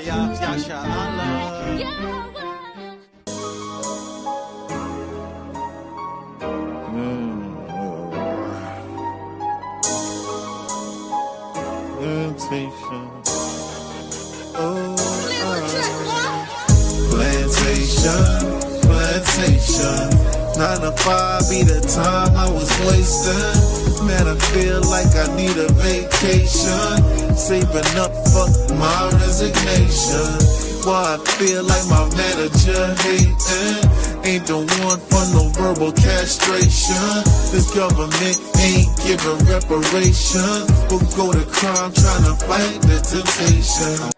Plantation. 9 to 5 be the time I was wasting. Man, I feel like I need a vacation. Saving up for my resignation. Why I feel like my manager hating. Ain't the one for no verbal castration. This government ain't giving reparation. We'll go to crime trying to fight the temptation.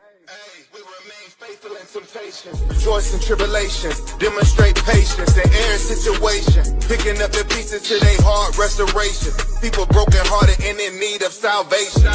Rejoice in tribulations, demonstrate patience in every situation, picking up the pieces to their heart restoration. People broken hearted and in need of salvation.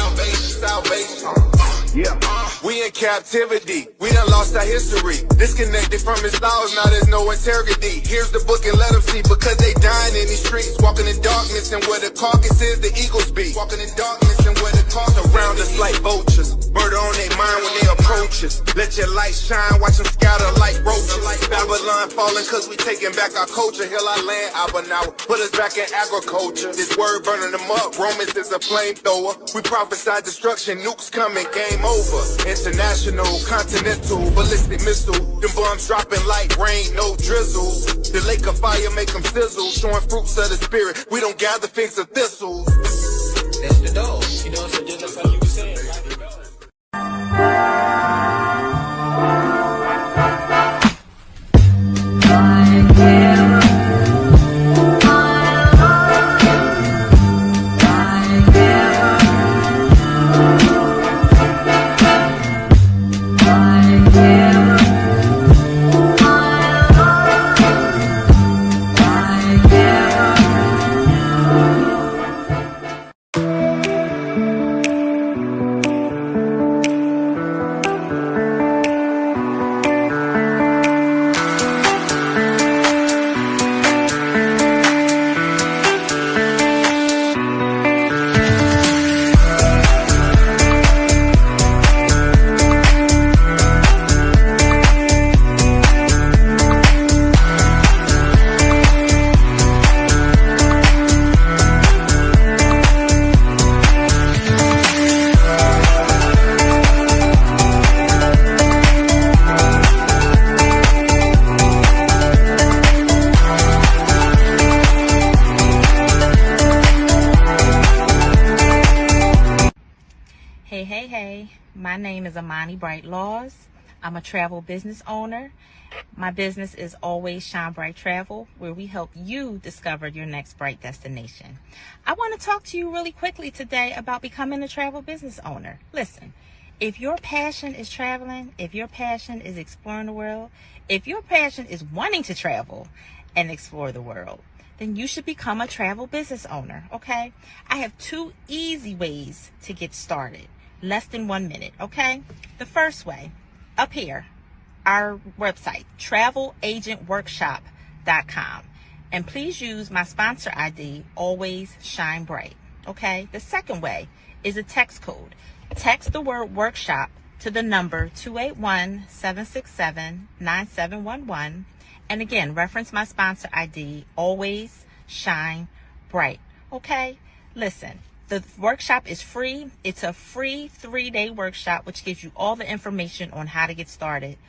We in captivity, we done lost our history. Disconnected from his laws, now there's no integrity. Here's the book and let them see, because they dying in these streets. Walking in darkness and where the carcass is, the eagles be. Walking in darkness and where the carcass around us like vultures. Murder on their mind when they approach us. Let your light shine, watch them scatter like roaches. Babylon falling cause we taking back our culture. Heal our land, Abba now, put us back in agriculture. This word burning them up, Romans is a flamethrower. We prophesy destruction, nukes coming, game over. International, continental, ballistic missile. Them bombs dropping like rain, no drizzle. The lake of fire make them sizzle. Showing fruits of the spirit, we don't gather figs of thistles. That's the dog, you know, so just like you were saying, right? Hey, my name is Amani Bright Laws. I'm a travel business owner. My business is Always Shine Bright Travel, where we help you discover your next bright destination. I want to talk to you really quickly today about becoming a travel business owner. Listen, if your passion is traveling, if your passion is exploring the world, if your passion is wanting to travel and explore the world, then you should become a travel business owner, okay? I have 2 easy ways to get started. Less than 1 minute, okay? The first way, up here, our website, travelagentworkshop.com. And please use my sponsor ID, Always Shine Bright, okay? The second way is a text code. Text the word workshop to the number 281-767-9711. And again, reference my sponsor ID, Always Shine Bright, okay? Listen. The workshop is free. It's a free 3-day workshop, which gives you all the information on how to get started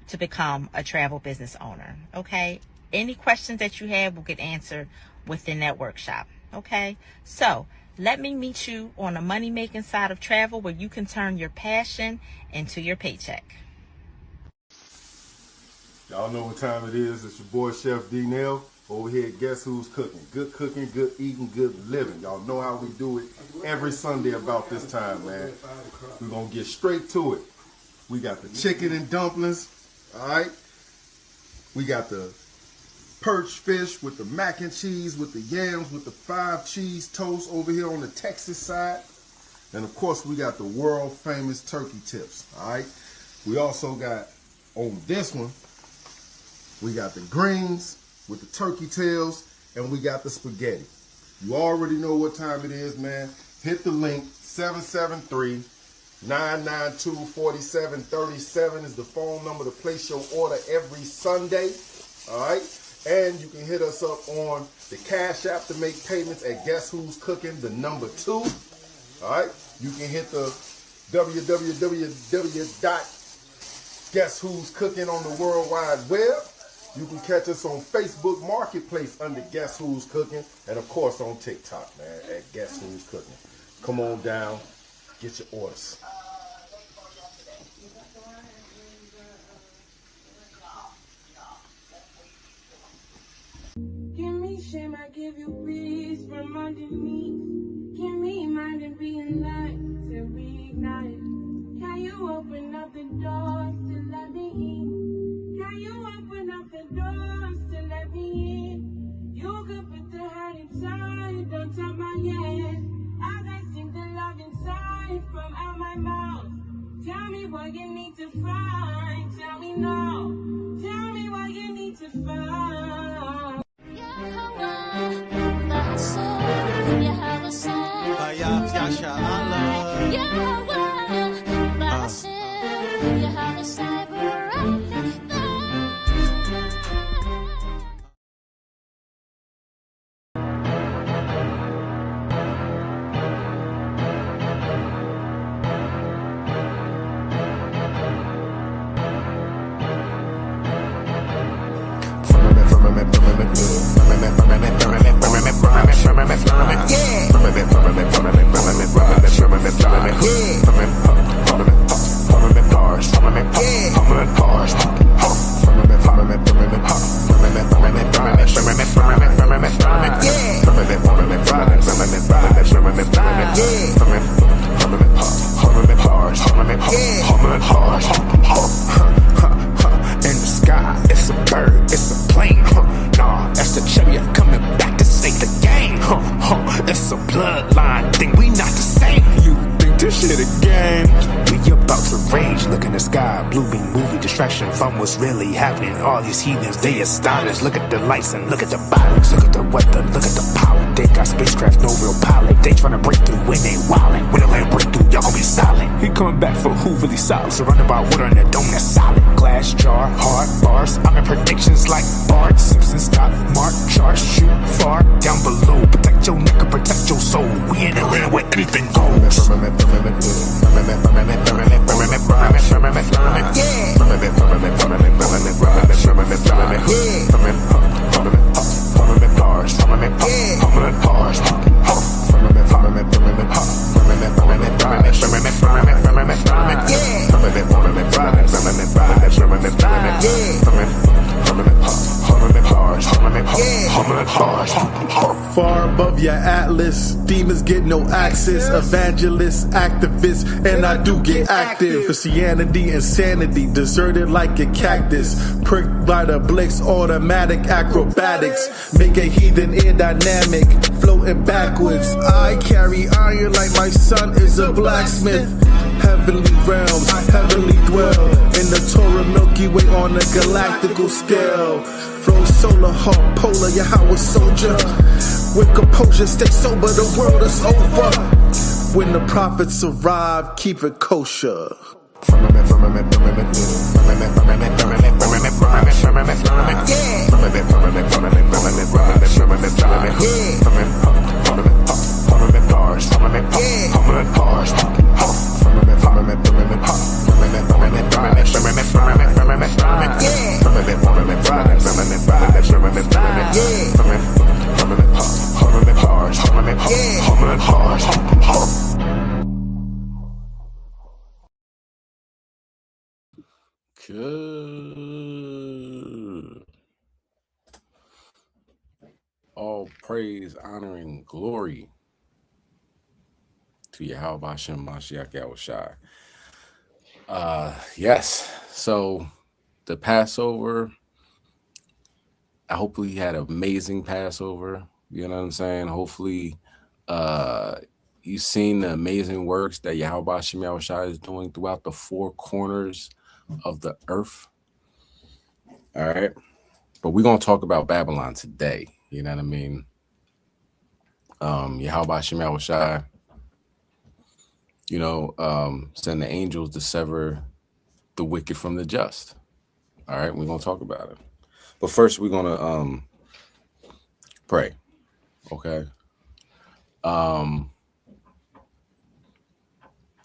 to become a travel business owner. Okay. Any questions that you have will get answered within that workshop. Okay. So let me meet you on the money making side of travel, where you can turn your passion into your paycheck. Y'all know what time it is. It's your boy Chef D-Nail. Over here, guess who's cooking? Good cooking, good eating, good living. Y'all know how we do it every Sunday about this time, man. We're going to get straight to it. We got the chicken and dumplings, all right? We got the perch fish with the mac and cheese, with the yams, with the 5 cheese toast over here on the Texas side. And, of course, we got the world-famous turkey tips, all right? We also got, on this one, we got the greens with the turkey tails, and we got the spaghetti. You already know what time it is, man. Hit the link, 773 992-4737 is the phone number to place your order every Sunday. All right. And you can hit us up on the Cash App to make payments at Guess Who's Cooking, the number 2. All right. You can hit the www.guesswho'scooking on the World Wide Web. You can catch us on Facebook Marketplace under Guess Who's Cooking. And, of course, on TikTok, man, at Guess Who's Cooking. Come on down. Get your orders. Give me shame, I give you peace from underneath. Give me mind and being light to reignite. Can you open up the doors to let me in? Can you open up the doors to let me in? You could put the heart inside, don't touch my head. As I sing the love inside from out my mouth. Tell me what you need to find. Tell me now. Tell me what you need to find. From what's really happening, all these heathens, they astonished. Look at the lights and look at the violence. Look at the weather, look at the power. They got spacecraft, no real pilot. They tryna break through when they wildin'. When the land break through, y'all gon' be silent. He coming back for who really solid. Surrounded by water in a dome that's solid. Glass jar, hard bars. I'm in predictions like Bart Simpson. Stop, mark, charge, shoot far down below. Protect your neck and protect your soul. We in the land where anything goes. Far above your atlas, demons get no access. Evangelists, activists, and I do get active. Christianity, insanity, deserted like a cactus. Pricked by the Blix, automatic acrobatics. Make a heathen air dynamic, floating backwards. I carry iron like my son is a blacksmith. Heavenly realms, heavenly dwell in the Torah Milky Way on a galactical scale. Flow solar, hawk, polar, Yahweh soldier. With composure, stay sober, the world is over. When the prophets arrive, keep it kosher. Good. All praise, honor, and glory to Yahweh Hashem Mashiach Yahushai. Yes, so the Passover, I hopefully you had an amazing Passover. You know what I'm saying? Hopefully you've seen the amazing works that Yahweh Hashem Yahushai is doing throughout the four corners of the earth. All right. But we're going to talk about Babylon today. You know what I mean? Yahweh Hashem Yahushai send the angels to sever the wicked from the just. All right, we're gonna talk about it. But first we're gonna pray. Okay. Um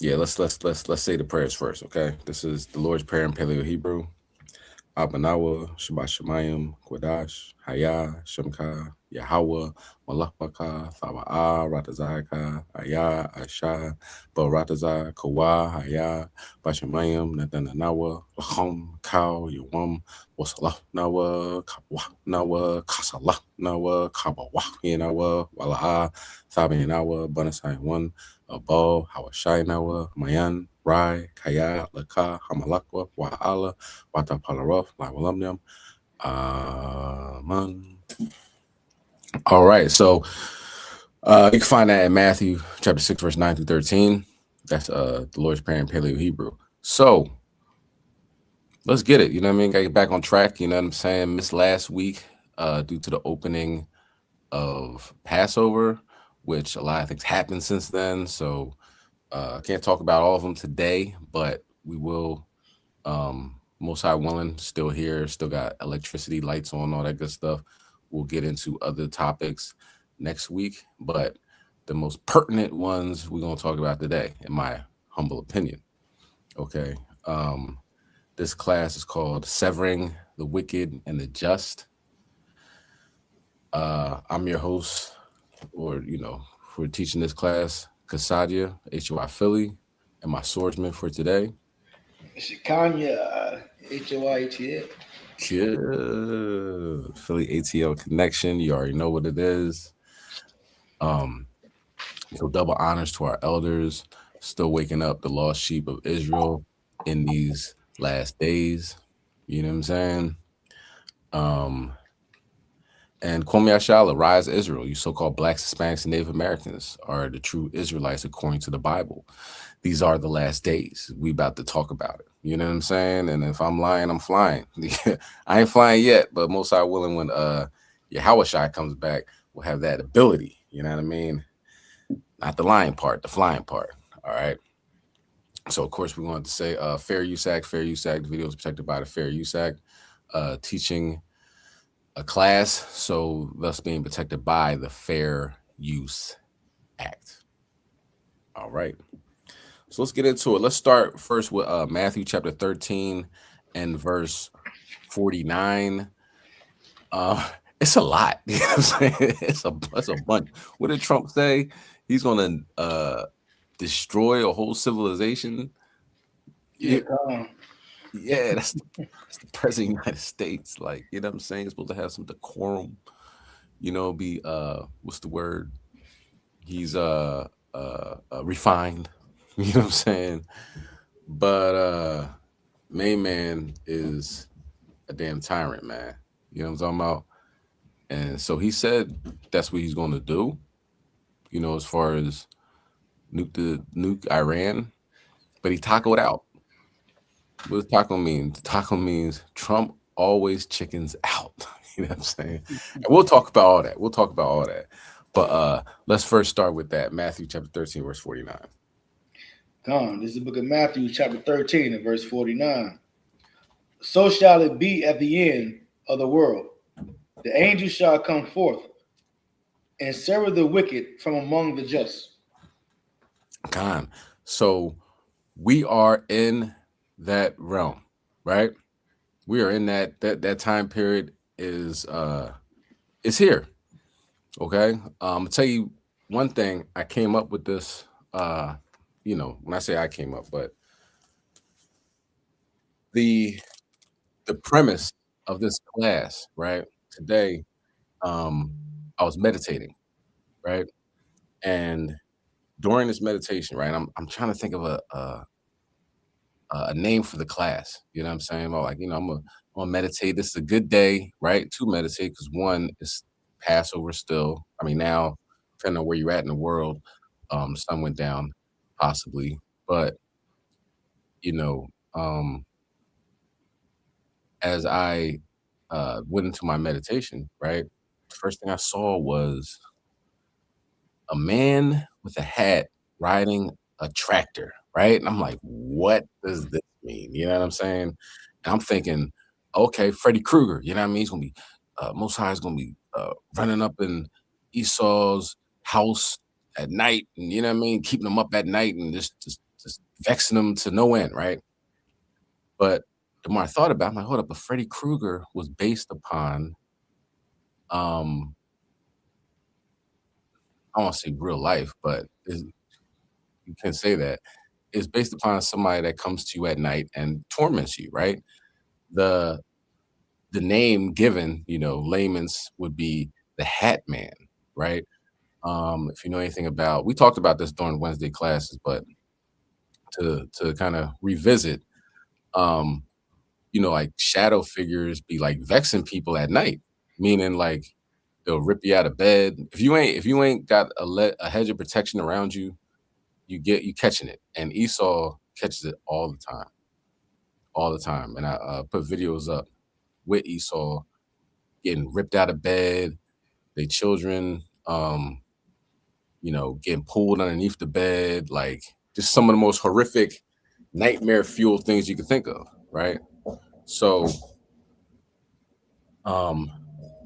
yeah, let's say the prayers first, okay? This is the Lord's Prayer in Paleo Hebrew. Abanawa, Shabbat Shemayim, Kwadash, Haya, Shemka, Yahweh, Malakbaka, Thawa'a, Ratazaka, Aya, Asha, Barataza, Kawa, Haya, Bashemayim, Natananawa, Lachom, Kau, Yawam, Wasalah Nawa, Kabwa Nawa, Kasalah Nawa, Kabawa Yanawa, Wala'a, Thabi Nawa, Banasai 1, Abal, Hawashai Nawa, Mayan, Rai, Kaya, Laka, Hamalakwa, Wa'ala, Wata Palarov, Lawalumnium. All right, so you can find that in Matthew chapter 6, verse 9 through 13. That's the Lord's Prayer in Paleo Hebrew. So let's get it. You know what I mean? Gotta get back on track. You know what I'm saying? Missed last week due to the opening of Passover, which a lot of things happened since then. So I can't talk about all of them today, but we will. Most High willing, still here, still got electricity, lights on, all that good stuff. We'll get into other topics next week, but the most pertinent ones we're going to talk about today, in my humble opinion. Okay. This class is called Severing the Wicked and the Just. I'm your host, or, for teaching this class, Chassadyah, HOI Philly, and my swordsman for today. Shikanya, HOI ATL. Yeah, Philly ATL connection. You already know what it is. So double honors to our elders, still waking up the lost sheep of Israel in these last days. You know what I'm saying? And Kwame Ashala, Rise Israel. You so-called Blacks, Hispanics, and Native Americans are the true Israelites according to the Bible. These are the last days. We about to talk about it. You know what I'm saying? And if I'm lying, I'm flying. I ain't flying yet, but most are willing when Yahweh comes back, we'll have that ability. You know what I mean? Not the lying part, the flying part. All right. So of course we wanted to say Fair Use Act. The video is protected by the Fair Use Act. Teaching a class, so thus being protected by the Fair Use Act. All right. So let's get into it. Let's start first with Matthew chapter 13 and verse 49. It's a lot. You know what I'm saying? It's a bunch. What did Trump say? He's going to destroy a whole civilization. Yeah, that's the president of the United States. Like, you know what I'm saying? He's supposed to have some decorum. Be what's the word? He's refined. You know what I'm saying? But main man is a damn tyrant, man. You know what I'm talking about? And so he said that's what he's going to do. As far as nuke Iran, but he tacoed out. What does taco mean? Taco means Trump always chickens out. You know what I'm saying? And we'll talk about all that. But let's first start with that. Matthew chapter 13, verse 49. This is the book of Matthew, chapter 13, and verse 49. So shall it be at the end of the world. The angels shall come forth and sever the wicked from among the just. So we are in that realm, right? We are in that time period is here. Okay. I'll tell you one thing. I came up with this, when I say I came up, but the premise of this class, right? Today, I was meditating, right? And during this meditation, right, I'm trying to think of a name for the class. You know what I'm saying? I'm gonna meditate. This is a good day, right? To meditate, because one is Passover still. I mean, now, depending on where you're at in the world, the sun went down, possibly. But as I went into my meditation, right, the first thing I saw was a man with a hat riding a tractor, right? And I'm like, what does this mean? You know what I'm saying? And I'm thinking, okay, Freddy Krueger, you know what I mean? He's gonna be Most High is gonna be running up in Esau's house at night, and you know what I mean, keeping him up at night and just vexing him to no end, right? But the more I thought about it, I'm like, hold up, but Freddy Krueger was based upon I don't want to say real life, but you can say that. It's based upon somebody that comes to you at night and torments you, right? The the name given, layman's would be the Hat Man, right? If you know anything about, we talked about this during Wednesday classes, but to kind of revisit, um, like shadow figures be like vexing people at night, meaning like they'll rip you out of bed. If you ain't got a hedge of protection around you, you catching it. And Esau catches it all the time. And I put videos up with Esau getting ripped out of bed, they children, getting pulled underneath the bed, like just some of the most horrific nightmare fuel things you can think of, right? So, and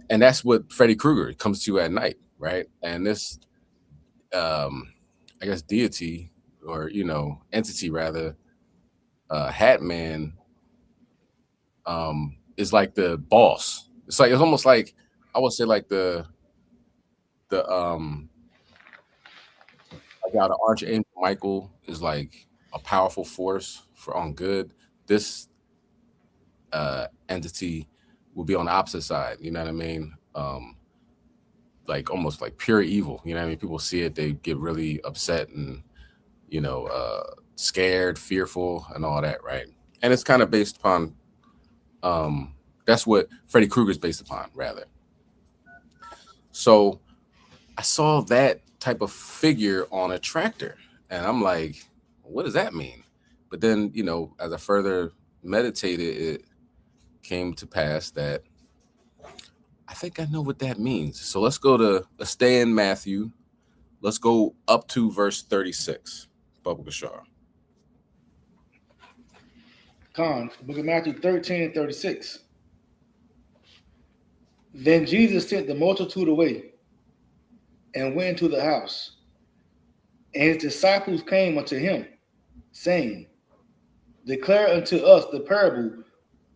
that's what Freddy Krueger comes to at night, right? And this, I guess, deity or entity rather, Hat Man, is like the boss. It's almost like, I would say, like the like how the Archangel Michael is like a powerful force for on good. This entity will be on the opposite side. You know what I mean? Like almost like pure evil. You know what I mean? People see it, they get really upset and scared, fearful, and all that, right? And it's kind of based upon that's what Freddy Krueger is based upon, rather. So I saw that type of figure on a tractor, and I'm like, what does that mean? But then, as I further meditated, it came to pass that I think I know what that means. So let's stay in Matthew. Let's go up to verse 36. Bubba Gashar. Book of Matthew 13 and 36. Then Jesus sent the multitude away and went into the house. And his disciples came unto him, saying, Declare unto us the parable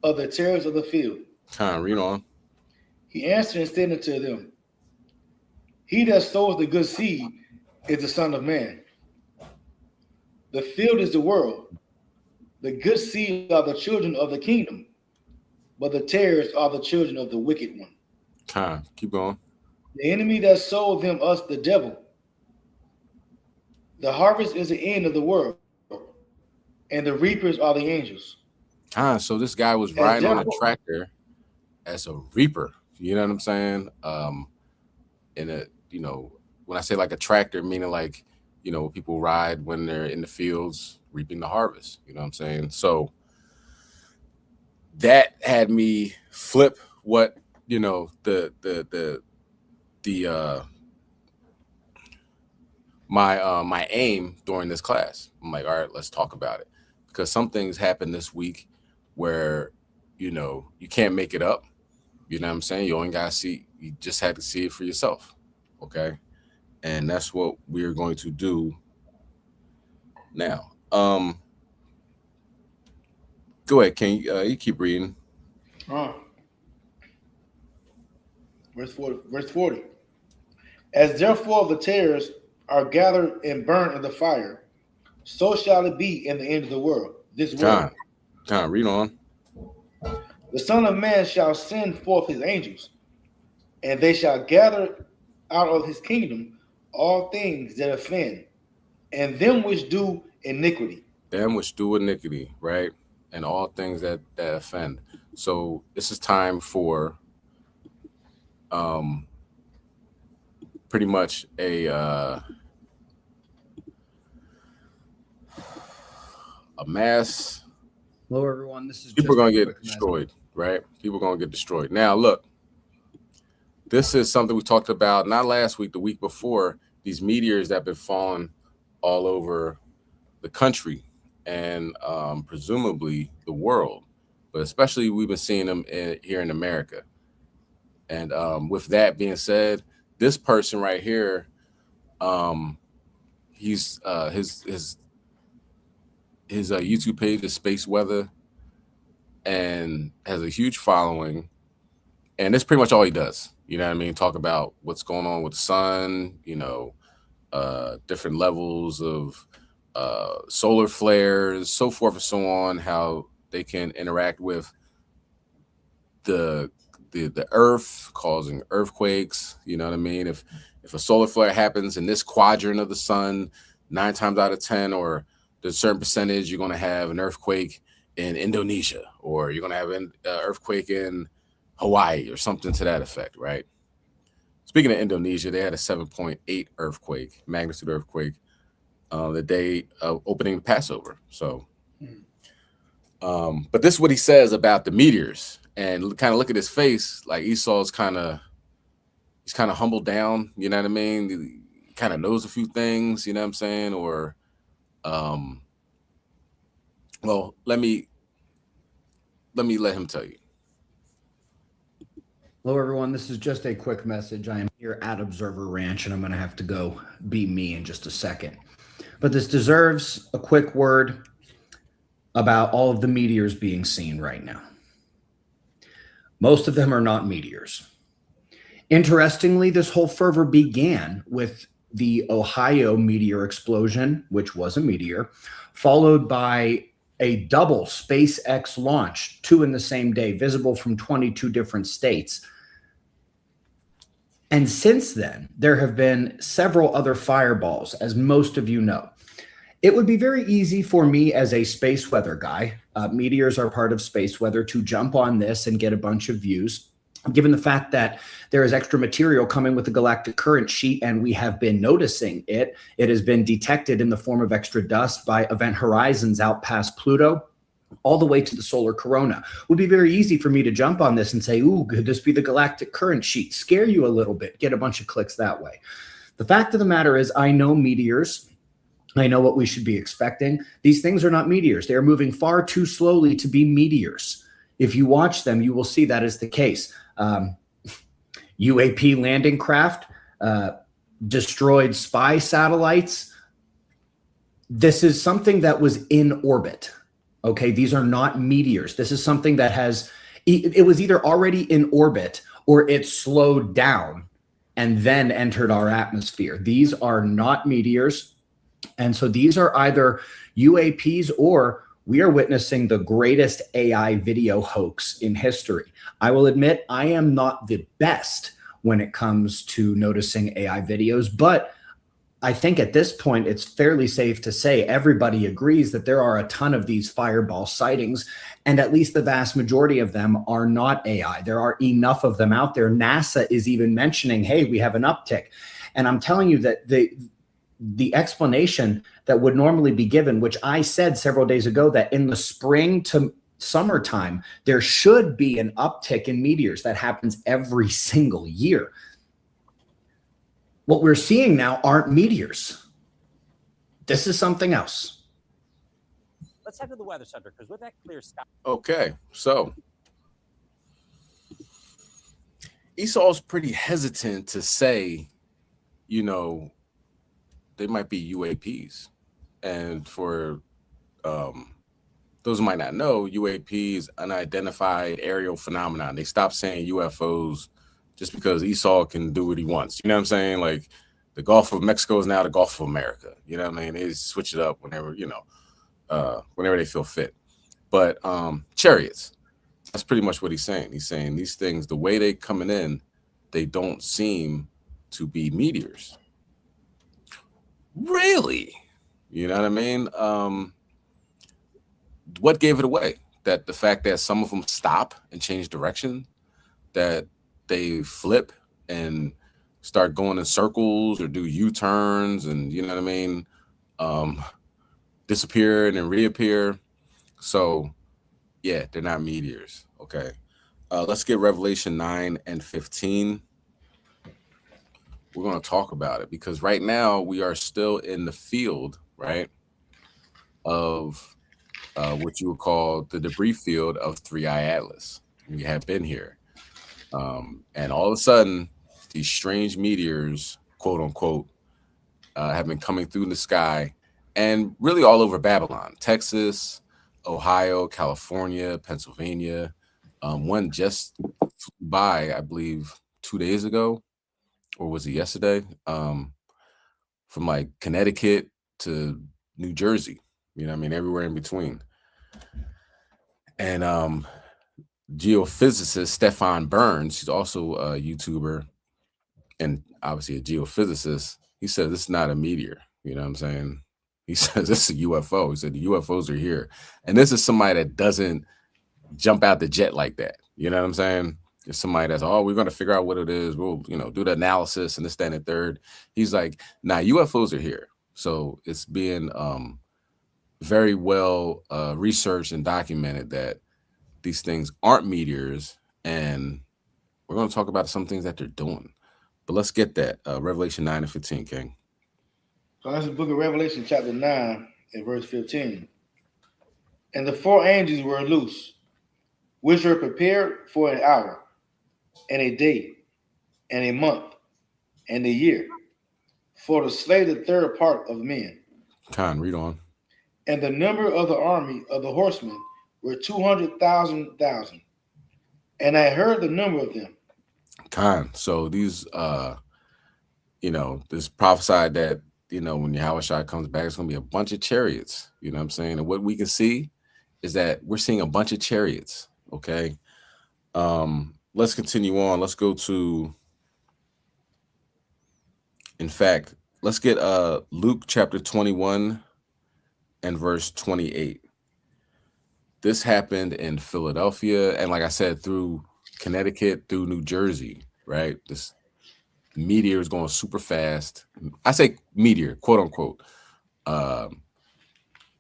of the tares of the field. Read on. He answered and said unto them, He that sows the good seed is the Son of Man. The field is the world. The good seed are the children of the kingdom, but the tares are the children of the wicked one. Keep going. The enemy that sowed them us the devil. The harvest is the end of the world, and the reapers are the angels. So this guy was riding on a tractor as a reaper. You know what I'm saying? When I say like a tractor, meaning like, people ride when they're in the fields reaping the harvest. You know what I'm saying? So that had me flip what, my aim during this class. I'm like, all right, let's talk about it, because some things happen this week where you can't make it up. You know what I'm saying? You only gotta see. You just had to see it for yourself. Okay, and that's what we're going to do now. Go ahead, Ken. You keep reading. Verse 40. As therefore the tares are gathered and burned in the fire, so shall it be in the end of the world. This world. Read on. The Son of Man shall send forth his angels, and they shall gather out of his kingdom all things that offend, and them which do iniquity. Them which do iniquity, right? And all things that offend. So this is time for pretty much a mass. Hello, everyone. This is people are going to get destroyed, right? People are going to get destroyed. Now, look, this is something we talked about not last week, the week before. These meteors that have been falling all over the country and presumably the world, but especially we've been seeing them here in America. And with that being said, this person right here, um, he's his YouTube page is Space Weather and has a huge following, and that's pretty much all he does. You know what I mean? Talk about what's going on with the sun, different levels of solar flares, so forth and so on, how they can interact with the earth, causing earthquakes. You know what I mean? If a solar flare happens in this quadrant of the sun, 9 times out of 10, or there's a certain percentage, you're going to have an earthquake in Indonesia, or you're going to have an earthquake in Hawaii, or something to that effect, right? Speaking of Indonesia, they had a 7.8 earthquake, magnitude earthquake, the day of opening the Passover. So, but this is what he says about the meteors, and kind of look at his face. Like Esau's he's kind of humbled down. You know what I mean? He kind of knows a few things. You know what I'm saying? Or, well, let me let him tell you. Hello, everyone. This is just a quick message. I am here at Observer Ranch, and I'm going to have to go be me in just a second. But this deserves a quick word about all of the meteors being seen right now. Most of them are not meteors. Interestingly, this whole fervor began with the Ohio meteor explosion, which was a meteor, followed by a double SpaceX launch, 2 in the same day, visible from 22 different states. And since then, there have been several other fireballs, as most of you know. It would be very easy for me as a space weather guy, meteors are part of space weather, to jump on this and get a bunch of views, given the fact that there is extra material coming with the galactic current sheet, and we have been noticing it. It has been detected in the form of extra dust by event horizons out past Pluto, all the way to the solar corona. It would be very easy for me to jump on this and say, ooh, could this be the galactic current sheet? Scare you a little bit, get a bunch of clicks that way. The fact of the matter is, I know meteors. I know what we should be expecting. These things are not meteors. They are moving far too slowly to be meteors. If you watch them, you will see that is the case. UAP landing craft, destroyed spy satellites. This is something that was in orbit. Okay, these are not meteors. This is something that it was either already in orbit or it slowed down and then entered our atmosphere. These are not meteors. And so these are either UAPs, or we are witnessing the greatest AI video hoax in history. I will admit I am not the best when it comes to noticing AI videos, but I think at this point it's fairly safe to say everybody agrees that there are a ton of these fireball sightings, and at least the vast majority of them are not AI. There are enough of them out there. NASA is even mentioning, hey, we have an uptick. And I'm telling you that the explanation that would normally be given, which I said several days ago, that in the spring to summertime, there should be an uptick in meteors. That happens every single year. What we're seeing now aren't meteors. This is something else. Let's head to the weather center, because with that clear sky. Okay, so Esau's pretty hesitant to say, they might be UAPs. And for those who might not know, UAP is unidentified aerial phenomenon. They stopped saying UFOs just because Esau can do what he wants. You know what I'm saying? Like, the Gulf of Mexico is now the Gulf of America. You know what I mean? They switch it up whenever, whenever they feel fit. But chariots, that's pretty much what he's saying. He's saying these things, the way they coming in, they don't seem to be meteors. Really? You know what I mean? What gave it away? That the fact that some of them stop and change direction, that they flip and start going in circles or do U-turns, and you know what I mean, disappear and then reappear. So yeah, they're not meteors. Okay, let's get Revelation 9 and 15. We're going to talk about it because right now we are still in the field, right? of what you would call the debris field of 3i Atlas. We have been here. And all of a sudden, these strange meteors, quote unquote, have been coming through in the sky and really all over Babylon, Texas, Ohio, California, Pennsylvania. One just flew by, I believe, 2 days ago, or was it yesterday? From like Connecticut to New Jersey, you know what I mean, everywhere in between. And geophysicist Stefan Burns, he's also a YouTuber and obviously a geophysicist. He said this is not a meteor, you know what I'm saying? He says this is a UFO. He said the UFOs are here. And this is somebody that doesn't jump out the jet like that. You know what I'm saying? It's somebody that's, oh, we're going to figure out what it is. We'll, you know, do the analysis and this, that, and the third. He's like, nah, UFOs are here. So it's being very well researched and documented that these things aren't meteors. And we're going to talk about some things that they're doing. But let's get that. Revelation 9 and 15, King. So that's the book of Revelation, chapter 9 and verse 15. And the 4 angels were loose, which were prepared for an hour, and a day, and a month, and a year, for to slay the third part of men. Con, read on. And the number of the army of the horsemen were 200,000. And I heard the number of them. Con. So these, you know, this prophesied that, you know, when Yahushua comes back, it's going to be a bunch of chariots. You know what I'm saying? And what we can see is that we're seeing a bunch of chariots. Okay. Let's continue on. Let's go to, in fact, let's get Luke chapter 21 and verse 28. This happened in Philadelphia, and like I said, through Connecticut, through New Jersey, right? This meteor is going super fast. I say meteor, quote unquote.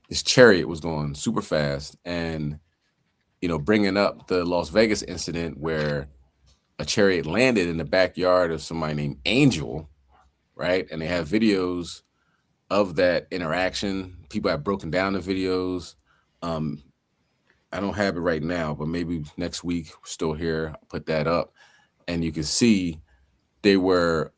This chariot was going super fast, and, you know, bringing up the Las Vegas incident where a chariot landed in the backyard of somebody named Angel, right? And they have videos of that interaction. People have broken down the videos. I don't have it right now, but maybe next week, we're still here, I'll put that up. And you can see they were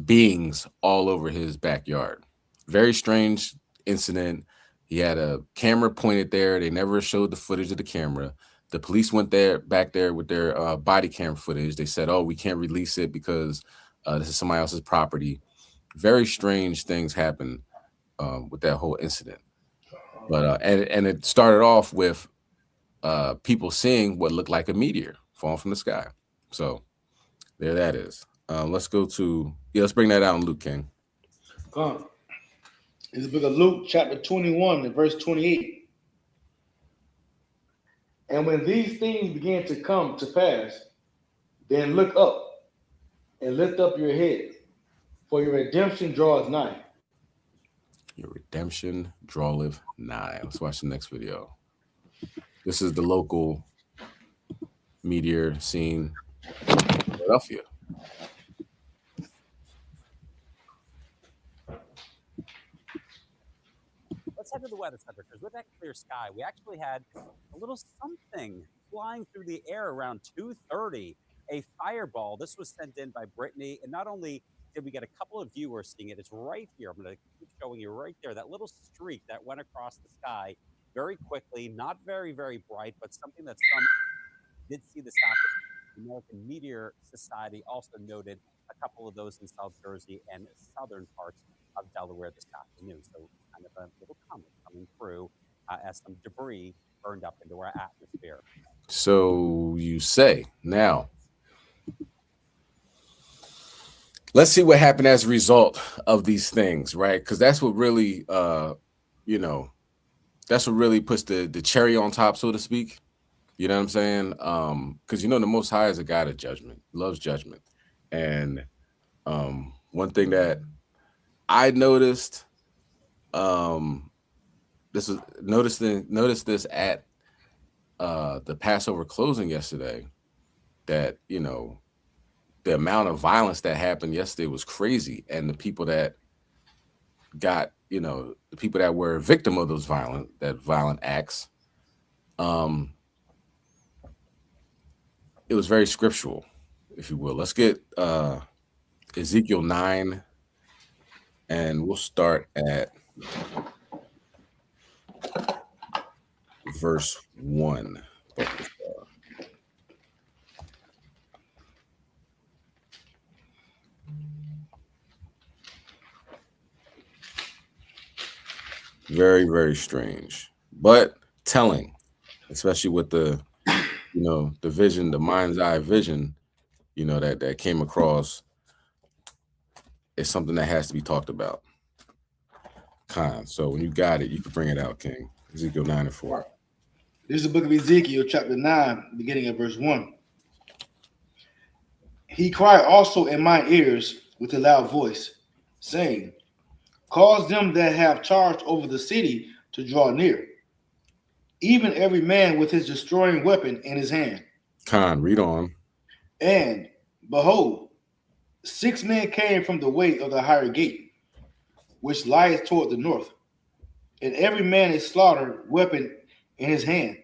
beings all over his backyard. Very strange incident. He had a camera pointed there. They never showed the footage of the camera. The police went back there with their body cam footage. They said, oh, we can't release it because this is somebody else's property. Very strange things happened with that whole incident. But and it started off with people seeing what looked like a meteor falling from the sky. So there that is. Let's go to, let's bring that out in Luke, King. Come. It's the book of Luke, chapter 21, and verse 28. And when these things began to come to pass, then look up and lift up your head, for your redemption draweth nigh. Your redemption draweth nigh. Let's watch the next video. This is the local meteor scene in Philadelphia. Let's head to the weather center, because with that clear sky, we actually had a little something flying through the air around 2:30. A fireball. This was sent in by Brittany, and not only did we get a couple of viewers seeing it, it's right here. I'm going to keep showing you right there, that little streak that went across the sky very quickly, not very, very bright, but something that some did see this happen. The American Meteor Society also noted a couple of those in South Jersey and southern parts of Delaware this afternoon. So kind of a little comet coming through as some debris burned up into our atmosphere. So you say. Now, let's see what happened as a result of these things, right? Because that's what really, you know, that's what really puts the cherry on top, so to speak. You know what I'm saying? Because, you know, the Most High is a God of judgment, loves judgment. And one thing that I noticed, notice this at the Passover closing yesterday, that, you know, the amount of violence that happened yesterday was crazy. And the people that got, the people that were victim of those violent acts. Um, it was very scriptural, if you will. Let's get Ezekiel 9, and we'll start at verse 1. Very, very strange, but telling, especially with the, the vision, the mind's eye vision, that came across. It's something that has to be talked about. So when you got it, you can bring it out, King. Ezekiel 9 and 4. This is the book of Ezekiel, chapter 9, beginning at verse 1. He cried also in my ears with a loud voice, saying, cause them that have charge over the city to draw near, even every man with his destroying weapon in his hand. Read on. And behold, 6 men came from the way of the higher gate, which lieth toward the north, and every man is slaughtered weapon in his hand.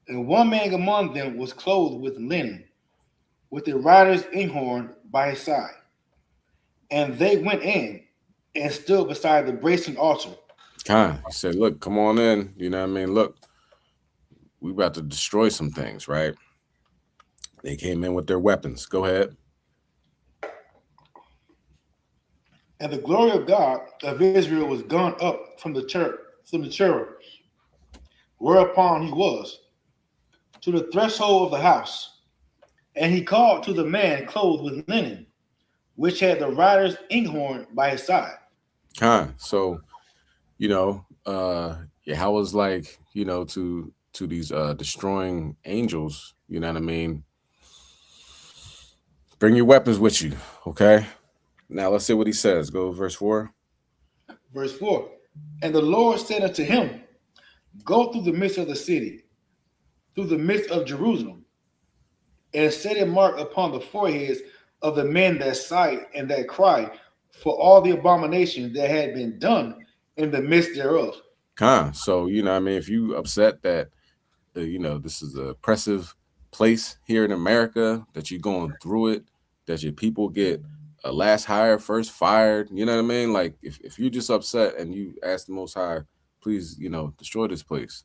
And one man among them was clothed with linen, with a rider's inkhorn by his side. And they went in and stood beside the brazen altar. He said, look, come on in. You know what I mean? Look, we about to destroy some things, right? They came in with their weapons. Go ahead. And the glory of God of Israel was gone up from the cherub, whereupon he was, to the threshold of the house. And he called to the man clothed with linen, which had the rider's inkhorn by his side. So, how was like, to these destroying angels, you know what I mean? Bring your weapons with you, okay? Now let's see what he says. Go verse 4. Verse 4. And the Lord said unto him, go through the midst of the city, through the midst of Jerusalem, and set a mark upon the foreheads of the men that sigh and that cry for all the abominations that had been done in the midst thereof. So, I mean, if you upset that, this is an oppressive place here in America, that you're going through it, that your people get last hired, first fired, you know what I mean? Like, if you're just upset and you ask the Most High, please, destroy this place.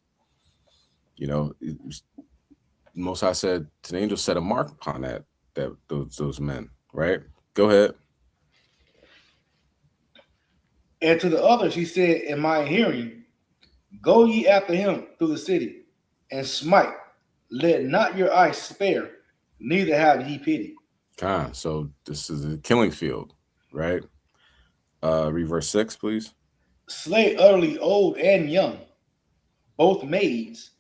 Most High said to the angel, set a mark upon those men, right? Go ahead. And to the others he said in my hearing, go ye after him through the city, and smite. Let not your eyes spare, neither have ye pity. So this is a killing field, right? Read verse 6, please. Slay utterly old and young, both maids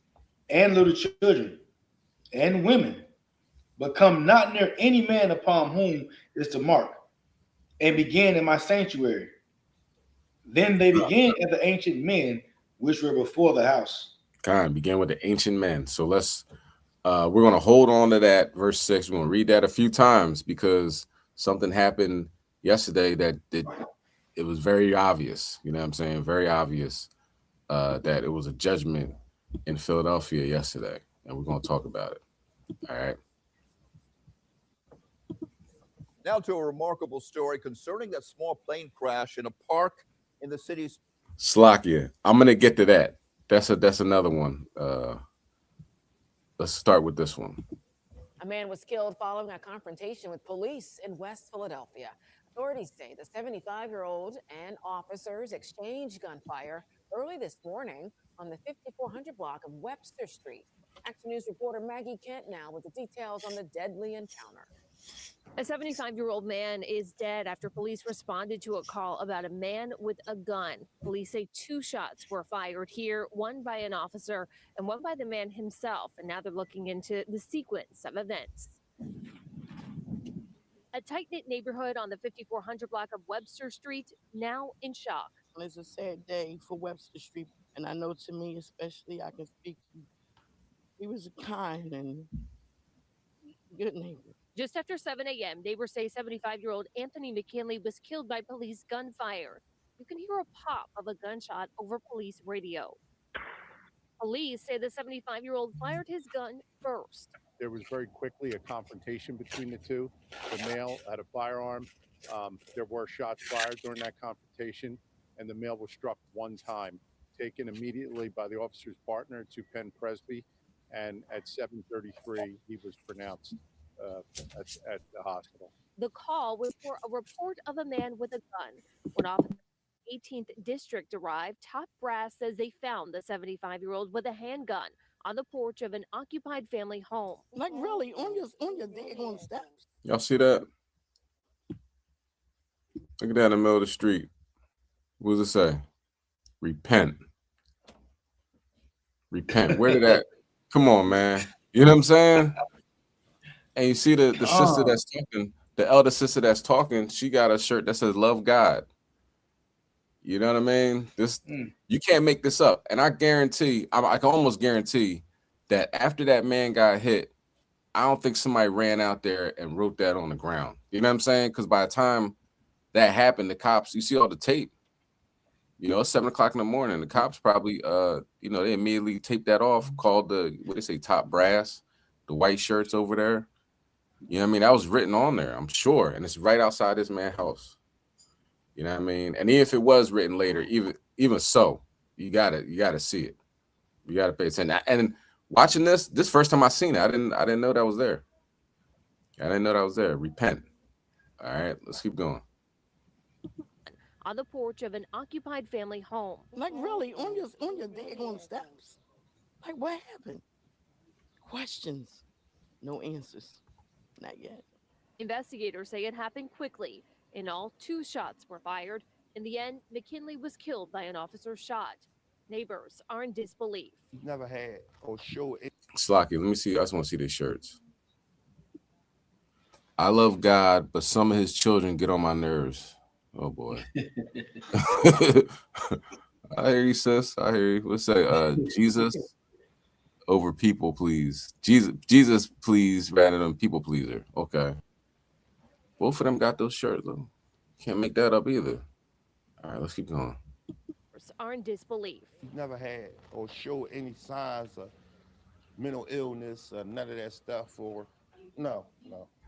and little children, and women, but come not near any man upon whom is the mark, and begin in my sanctuary. Then they began at the ancient men which were before the house. Began with the ancient men. So we're going to hold on to that verse 6. We're going to read that a few times because something happened yesterday that it was very obvious. You know what I'm saying? Very obvious that it was a judgment in Philadelphia yesterday, and we're going to talk about it. All right. Now to a remarkable story concerning that small plane crash in a park in the city's Slovakia. I'm going to get to that. That's another one. Let's start with this one. A man was killed following a confrontation with police in West Philadelphia. Authorities say the 75-year-old and officers exchanged gunfire early this morning on the 5400 block of Webster Street. Action News reporter Maggie Kent now with the details on the deadly encounter. A 75-year-old man is dead after police responded to a call about a man with a gun. Police say 2 shots were fired here, one by an officer and one by the man himself. And now they're looking into the sequence of events. A tight-knit neighborhood on the 5400 block of Webster Street, now in shock. It's a sad day for Webster Street, and I know to me especially, I can speak. He was a kind and good neighbor. Just after 7 a.m., neighbors say 75-year-old Anthony McKinley was killed by police gunfire. you can hear a pop of a gunshot over police radio. Police say the 75-year-old fired his gun first. There was very quickly a confrontation between the two. The male had a firearm. There were shots fired during that confrontation, and the male was struck one time, taken immediately by the officer's partner to Penn Presby, and at 7:33 he was pronounced at the hospital. The call was for a report of a man with a gun. When officers 18th district arrived, top brass says they found the 75-year-old with a handgun on the porch of an occupied family home. Like really, on your daggone steps. Y'all see that? Look at that in the middle of the street. What does it say? Repent. Repent. Where did that? Come on, man. You know what I'm saying? And you see the sister that's talking, the elder sister that's talking, she got a shirt that says "Love God." You know what I mean? You can't make this up. And I guarantee, I can almost guarantee that after that man got hit, I don't think somebody ran out there and wrote that on the ground. You know what I'm saying? Because by the time that happened, the cops, you see all the tape. You know, it's 7 o'clock in the morning. The cops probably, you know, they immediately taped that off, called the, what they say, top brass, the white shirts over there. You know what I mean? That was written on there, I'm sure. And it's right outside this man's house. You know what I mean? And even if it was written later, even so, you gotta see it. You gotta pay attention. And watching this first time I seen it, I didn't know that was there. I didn't know that was there. Repent. All right, let's keep going. On the porch of an occupied family home. Like really, on your daggone steps. Like what happened? Questions, no answers. Not yet. Investigators say it happened quickly. In all, 2 shots were fired. In the end, McKinley was killed by an officer's shot. Neighbors are in disbelief. Never had or show it. Slocky, let me see. I just want to see these shirts. I love God, but some of his children get on my nerves. Oh boy. I hear you, sis. I hear you. Let's say Jesus over people, please. Jesus, please, rather than people pleaser. Okay. Both of them got those shirts, though. Can't make that up either. All right, let's keep going. Are in disbelief. Never had or show any signs of mental illness or none of that stuff. Or no.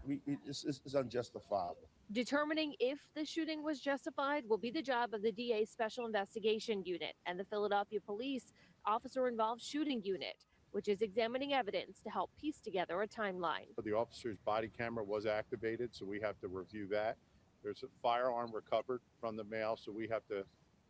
It's unjustifiable. Determining if the shooting was justified will be the job of the DA's Special Investigation Unit and the Philadelphia Police Officer-Involved Shooting Unit, which is examining evidence to help piece together a timeline. The officer's body camera was activated, so we have to review that. There's a firearm recovered from the male, so we have to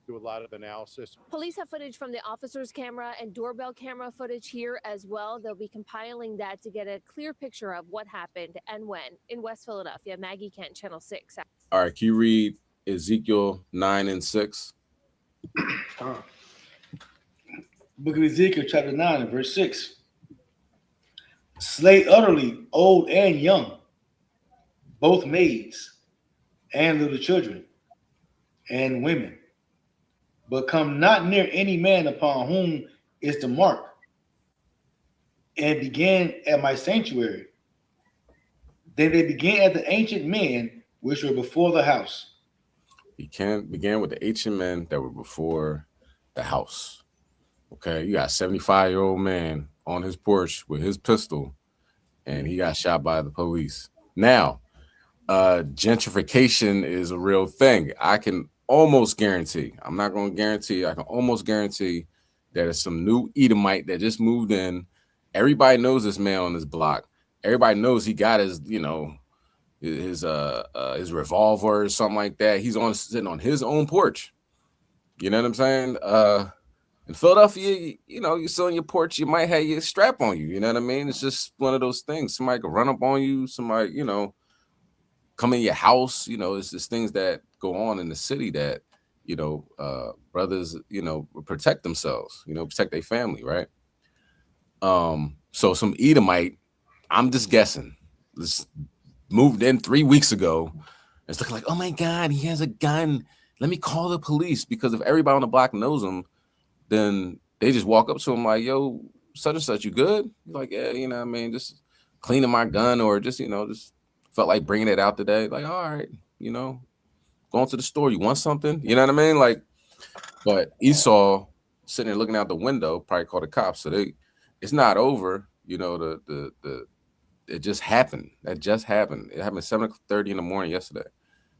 do a lot of analysis. Police have footage from the officer's camera and doorbell camera footage here as well. They'll be compiling that to get a clear picture of what happened and when. In West Philadelphia, Maggie Kent, Channel 6. All right, can you read Ezekiel 9 and 6? Book of Ezekiel, chapter 9, and verse 6. Slay utterly old and young, both maids and little children and women, but come not near any man upon whom is the mark, and began at my sanctuary. Then they began at the ancient men which were before the house. He began with the ancient men that were before the house. Okay, you got a 75-year-old man on his porch with his pistol, and he got shot by the police. Now, gentrification is a real thing. I can almost guarantee, I'm not going to guarantee, I can almost guarantee that it's some new Edomite that just moved in. Everybody knows this man on this block. Everybody knows he got his, you know, his revolver or something like that. He's sitting on his own porch. You know what I'm saying? In Philadelphia, you know, you sit on your porch, you might have your strap on you. You know what I mean? It's just one of those things. Somebody could run up on you. Somebody, you know, come in your house. You know, it's just things that go on in the city that, you know, brothers, you know, protect themselves, you know, protect their family, right? So some Edomite, I'm just guessing, this moved in 3 weeks ago. It's looking like, oh my God, he has a gun. Let me call the police, because if everybody on the block knows him, then they just walk up to him like, yo, such and such, you good? He's like, yeah, you know what I mean? Just cleaning my gun, or just, you know, just felt like bringing it out today. Like, all right, you know, going to the store. You want something? You know what I mean? Like, but Esau sitting there looking out the window, probably called the cops. So it's not over. You know, it just happened. That just happened. It happened 7:30 in the morning yesterday,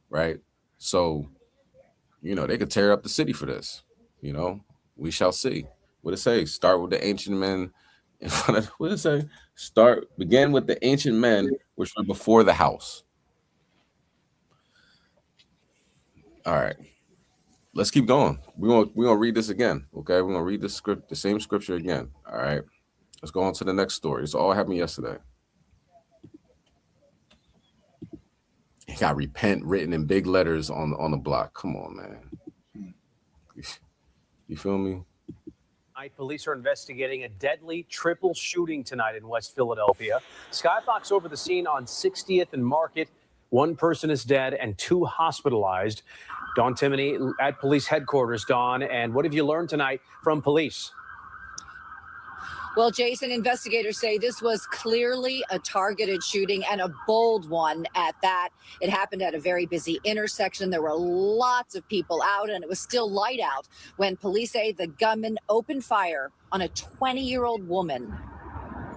right? So, you know, they could tear up the city for this. You know, we shall see. What it say? Start with the ancient men in front of. What it say? Begin with the ancient men which were before the house. All right. Let's keep going. We're gonna read this again. Okay, we're gonna read the same scripture again. All right. Let's go on to the next story. This all happened yesterday. It got repent written in big letters on the block. Come on, man. You feel me? Police are investigating a deadly triple shooting tonight in West Philadelphia. Skyfox over the scene on 60th and Market. One person is dead and 2 hospitalized. Dawn Timoney at police headquarters. Dawn, and what have you learned tonight from police? Well, Jason, investigators say this was clearly a targeted shooting and a bold one at that. It happened at a very busy intersection. There were lots of people out, and it was still light out when police say the gunman opened fire on a 20-year-old woman.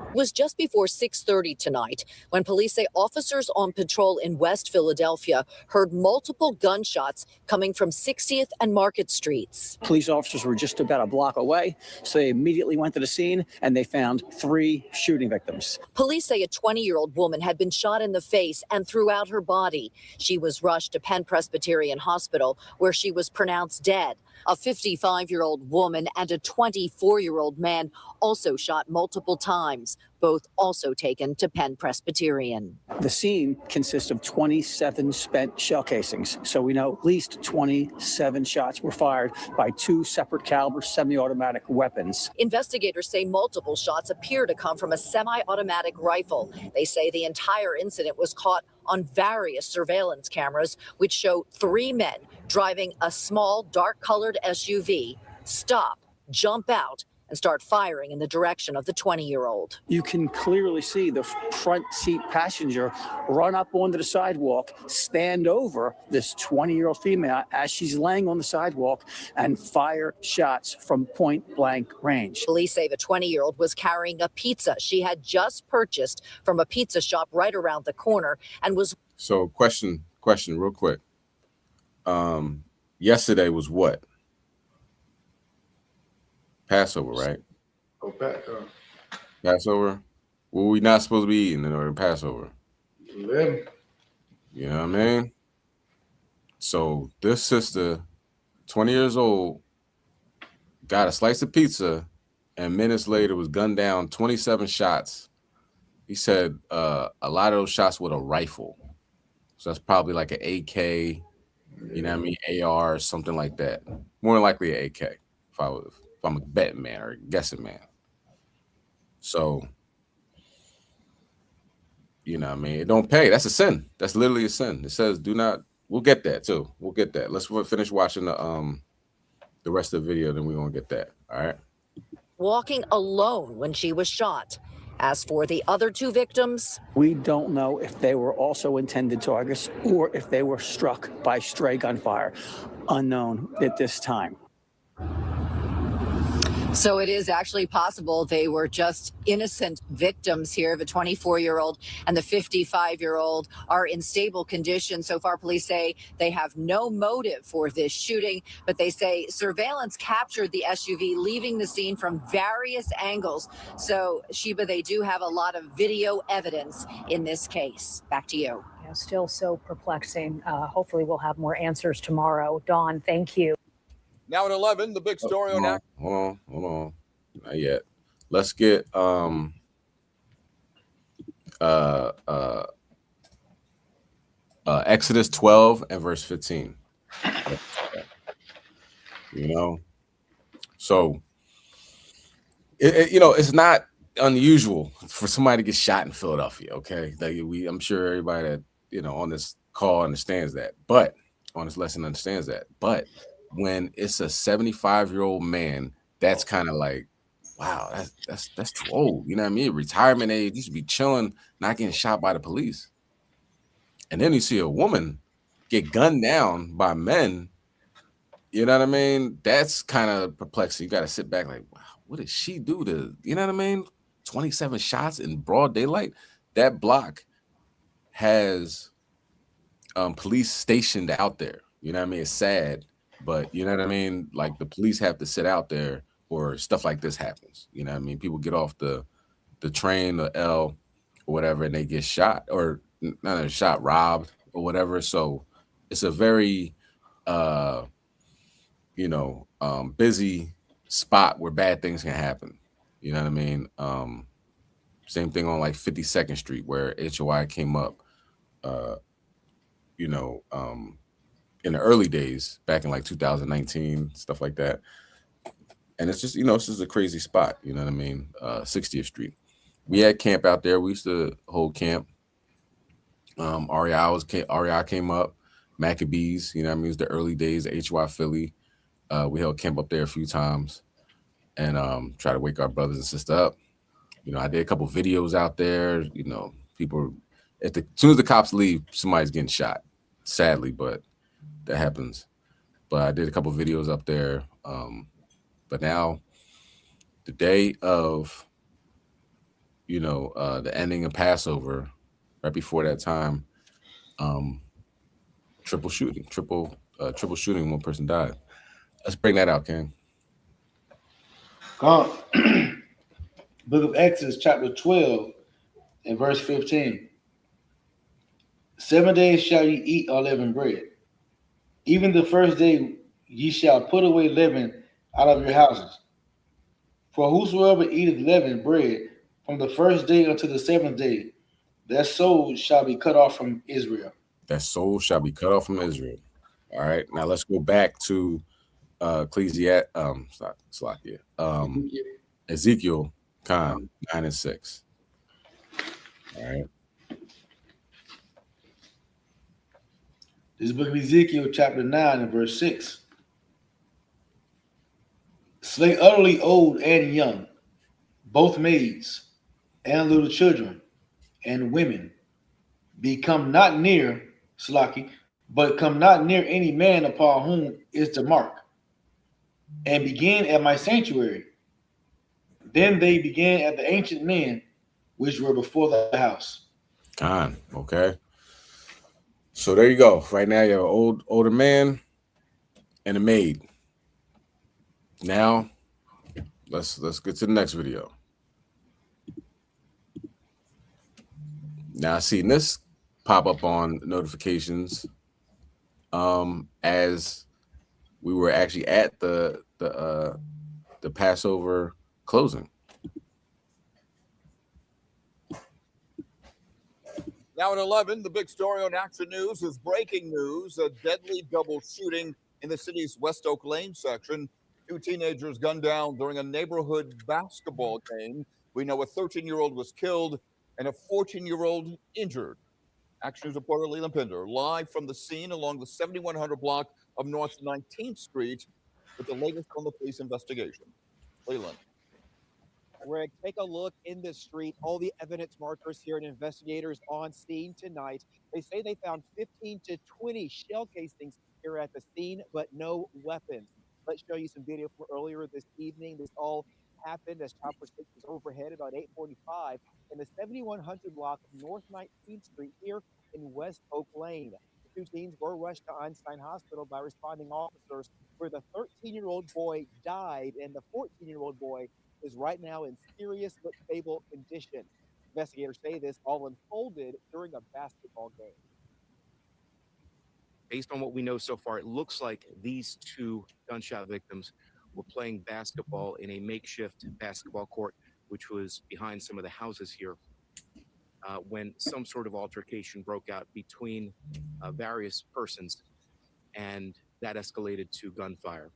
It was just before 6:30 tonight when police say officers on patrol in West Philadelphia heard multiple gunshots coming from 60th and Market Streets. Police officers were just about a block away, so they immediately went to the scene and they found 3 shooting victims. Police say a 20-year-old woman had been shot in the face and throughout her body. She was rushed to Penn Presbyterian Hospital, where she was pronounced dead. A 55-year-old woman and a 24-year-old man also shot multiple times, both also taken to Penn Presbyterian. The scene consists of 27 spent shell casings, so we know at least 27 shots were fired by 2 separate caliber semi-automatic weapons. Investigators say multiple shots appear to come from a semi-automatic rifle. They say the entire incident was caught on various surveillance cameras, which show 3 men driving a small dark-colored SUV stop, jump out, and start firing in the direction of the 20-year-old. You can clearly see the front seat passenger run up onto the sidewalk, stand over this 20-year-old female as she's laying on the sidewalk, and fire shots from point-blank range. Police say the 20-year-old was carrying a pizza she had just purchased from a pizza shop right around the corner and was... So question real quick. Yesterday was what? Passover, right? Oh, Passover. What we not supposed to be eating in Passover? Lamb. You know what I mean? So this sister, 20 years old, got a slice of pizza, and minutes later was gunned down, 27 shots. He said a lot of those shots with a rifle. So that's probably like an AK, you know what I mean, AR, something like that. More than likely an AK, if I'm a betting man or a guessing man. So, you know what I mean? It don't pay. That's a sin. That's literally a sin. It says do not. We'll get that too. We'll get that. Let's finish watching the rest of the video, then we're going to get that. All right. walking alone when she was shot. As for the other 2 victims, we don't know if they were also intended targets or if they were struck by stray gunfire. Unknown at this time. So it is actually possible they were just innocent victims here. The 24-year-old and the 55-year-old are in stable condition. So far, police say they have no motive for this shooting, but they say surveillance captured the SUV leaving the scene from various angles. So, Sheba, they do have a lot of video evidence in this case. Back to you. Yeah, still so perplexing. Hopefully we'll have more answers tomorrow. Dawn, thank you. Now at 11, the big story on Hold on. Not yet. Let's get Exodus 12 and verse 15. You know, so it's not unusual for somebody to get shot in Philadelphia. Okay, like I'm sure everybody that on this call understands that, but on this lesson understands that, but when it's a 75-year-old man, that's kind of like, wow, that's too old. You know what I mean? Retirement age, you should be chilling, not getting shot by the police. And then you see a woman get gunned down by men, you know what I mean? That's kind of perplexing. You got to sit back like, wow, what did she do to, you know what I mean? 27 shots in broad daylight. That block has police stationed out there. You know what I mean? It's sad, but you know what I mean? Like the police have to sit out there or stuff like this happens. You know what I mean? People get off the train or L or whatever and they get shot or not a shot, robbed or whatever. So it's a very busy spot where bad things can happen. You know what I mean? Same thing on like 52nd Street where HOI came up, in the early days back in like 2019, stuff like that. And it's just, it's just a crazy spot. You know what I mean? 60th Street. We had camp out there. We used to hold camp. REI came up, Maccabees, you know what I mean? It was the early days of HOI Philly. We held camp up there a few times and try to wake our brothers and sisters up. I did a couple videos out there. People, as soon as the cops leave, somebody's getting shot, sadly, but that happens. But I did a couple videos up there. But now, the day of, the ending of Passover, right before that time, triple shooting, one person died. Let's bring that out, King. Book of Exodus, chapter 12, and verse 15. 7 days shall ye eat unleavened bread. Even the first day ye shall put away leaven out of your houses. For whosoever eateth leavened bread from the first day unto the 7th day, that soul shall be cut off from Israel. That soul shall be cut off from Israel. All right. Now let's go back to Ezekiel 9 and 6. All right. This book of Ezekiel, chapter 9 and verse 6. Slay utterly old and young, both maids and little children and women. Become not near, Slaki, but come not near any man upon whom is the mark. And begin at my sanctuary. Then they began at the ancient men which were before the house. Okay. So there you go. Right now you have an older man and a maid. Now let's get to the next video. Now I seen this pop up on notifications as we were actually at the Passover closing. Now at 11, the big story on Action News is breaking news: a deadly double shooting in the city's West Oak Lane section. 2 teenagers gunned down during a neighborhood basketball game. We know a 13-year-old was killed and a 14-year-old injured. Action News reporter Leland Pinder live from the scene along the 7100 block of North 19th Street with the latest on the police investigation. Leland. Greg, take a look in this street, all the evidence markers here and investigators on scene tonight. They say they found 15 to 20 shell casings here at the scene, but no weapons. Let's show you some video from earlier this evening. This all happened as Chopper 6 was overhead about 8:45 in the 7100 block of North 19th Street here in West Oak Lane. The 2 teens were rushed to Einstein Hospital by responding officers, where the 13-year-old boy died and the 14-year-old boy is right now in serious but stable condition. Investigators say this all unfolded during a basketball game. Based on what we know so far, it looks like these 2 gunshot victims were playing basketball in a makeshift basketball court, which was behind some of the houses here, when some sort of altercation broke out between various persons, and that escalated to gunfire,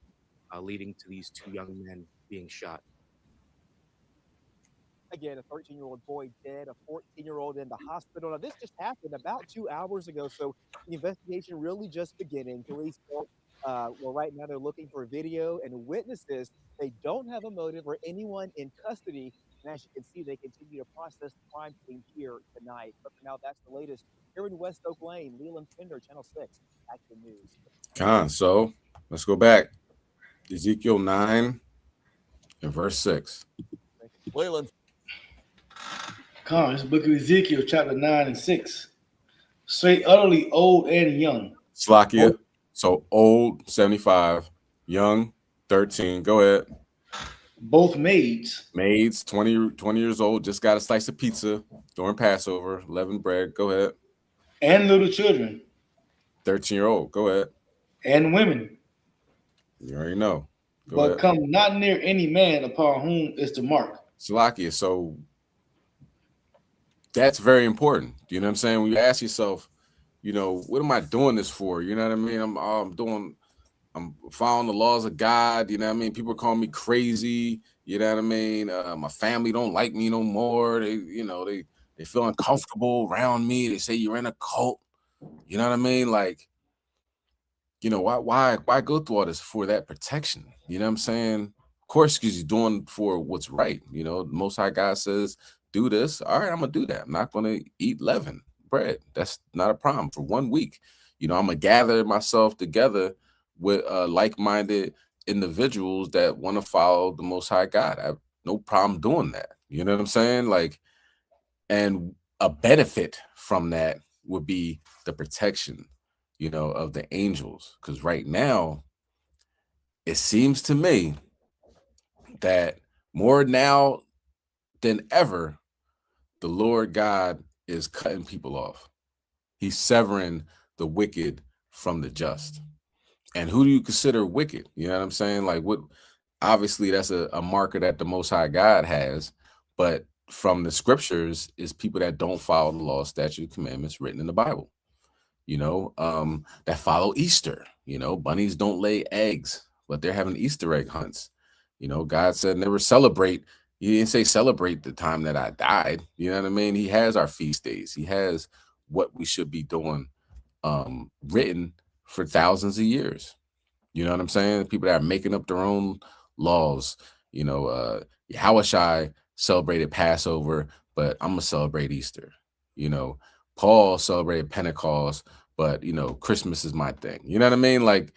leading to these 2 young men being shot. Again, a 13-year-old boy dead, a 14-year-old in the hospital. Now, this just happened about 2 hours ago, so the investigation really just beginning. Police, right now they're looking for video and witnesses. They don't have a motive or anyone in custody And as you can see, they continue to process the crime scene here tonight. But for now, that's the latest here in West Oak Lane. Leland Pinder, Channel 6, Action News. So let's go back. Ezekiel 9 and verse 6. Leland. It's the book of Ezekiel, chapter 9 and 6. Straight utterly old and young. Slakia. So old, 75. Young, 13. Go ahead. Both maids. Maids, 20 years old, just got a slice of pizza during Passover, leavened bread. Go ahead. And little children. 13-year-old. Go ahead. And women. You already know. Go but ahead. come not near any man upon whom is the mark. Salakia. So that's very important. You know what I'm saying? When you ask yourself, you know, what am I doing this for? You know what I mean? I'm following the laws of God. You know what I mean? People call me crazy. You know what I mean? My family don't like me no more. They feel uncomfortable around me. They say you're in a cult. You know what I mean? Like, you know, why go through all this for that protection? You know what I'm saying? Of course, because you're doing for what's right. You know, the Most High God says, do this. All right, I'm going to do that. I'm not going to eat leavened bread. That's not a problem for 1 week. You know, I'm going to gather myself together with like-minded individuals that want to follow the Most High God. I have no problem doing that. You know what I'm saying? Like, and a benefit from that would be the protection, you know, of the angels. Because right now, it seems to me that more now than ever, the Lord God is cutting people off. He's severing the wicked from the just. And who do you consider wicked? You know what I'm saying? Like, what? Obviously, that's a marker that the Most High God has. But from the scriptures is people that don't follow the law, statute, commandments written in the Bible. You know, that follow Easter. You know, bunnies don't lay eggs, but they're having Easter egg hunts. You know, God said never celebrate. He didn't say celebrate the time that I died. You know what I mean? He has our feast days. He has what we should be doing written for thousands of years. You know what I'm saying? People that are making up their own laws. You know, HOI celebrated Passover, but I'm going to celebrate Easter. You know, Paul celebrated Pentecost, but, you know, Christmas is my thing. You know what I mean? Like,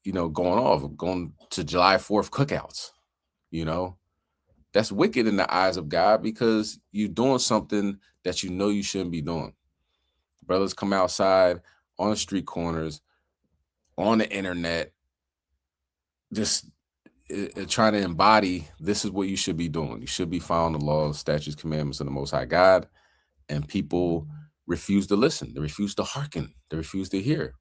you know, going to July 4th cookouts, you know, that's wicked in the eyes of God because you're doing something that you know you shouldn't be doing. Brothers come outside on the street corners, on the internet, just trying to embody this is what you should be doing. You should be following the laws, statutes, commandments of the Most High God. And people refuse to listen. They refuse to hearken. They refuse to hear.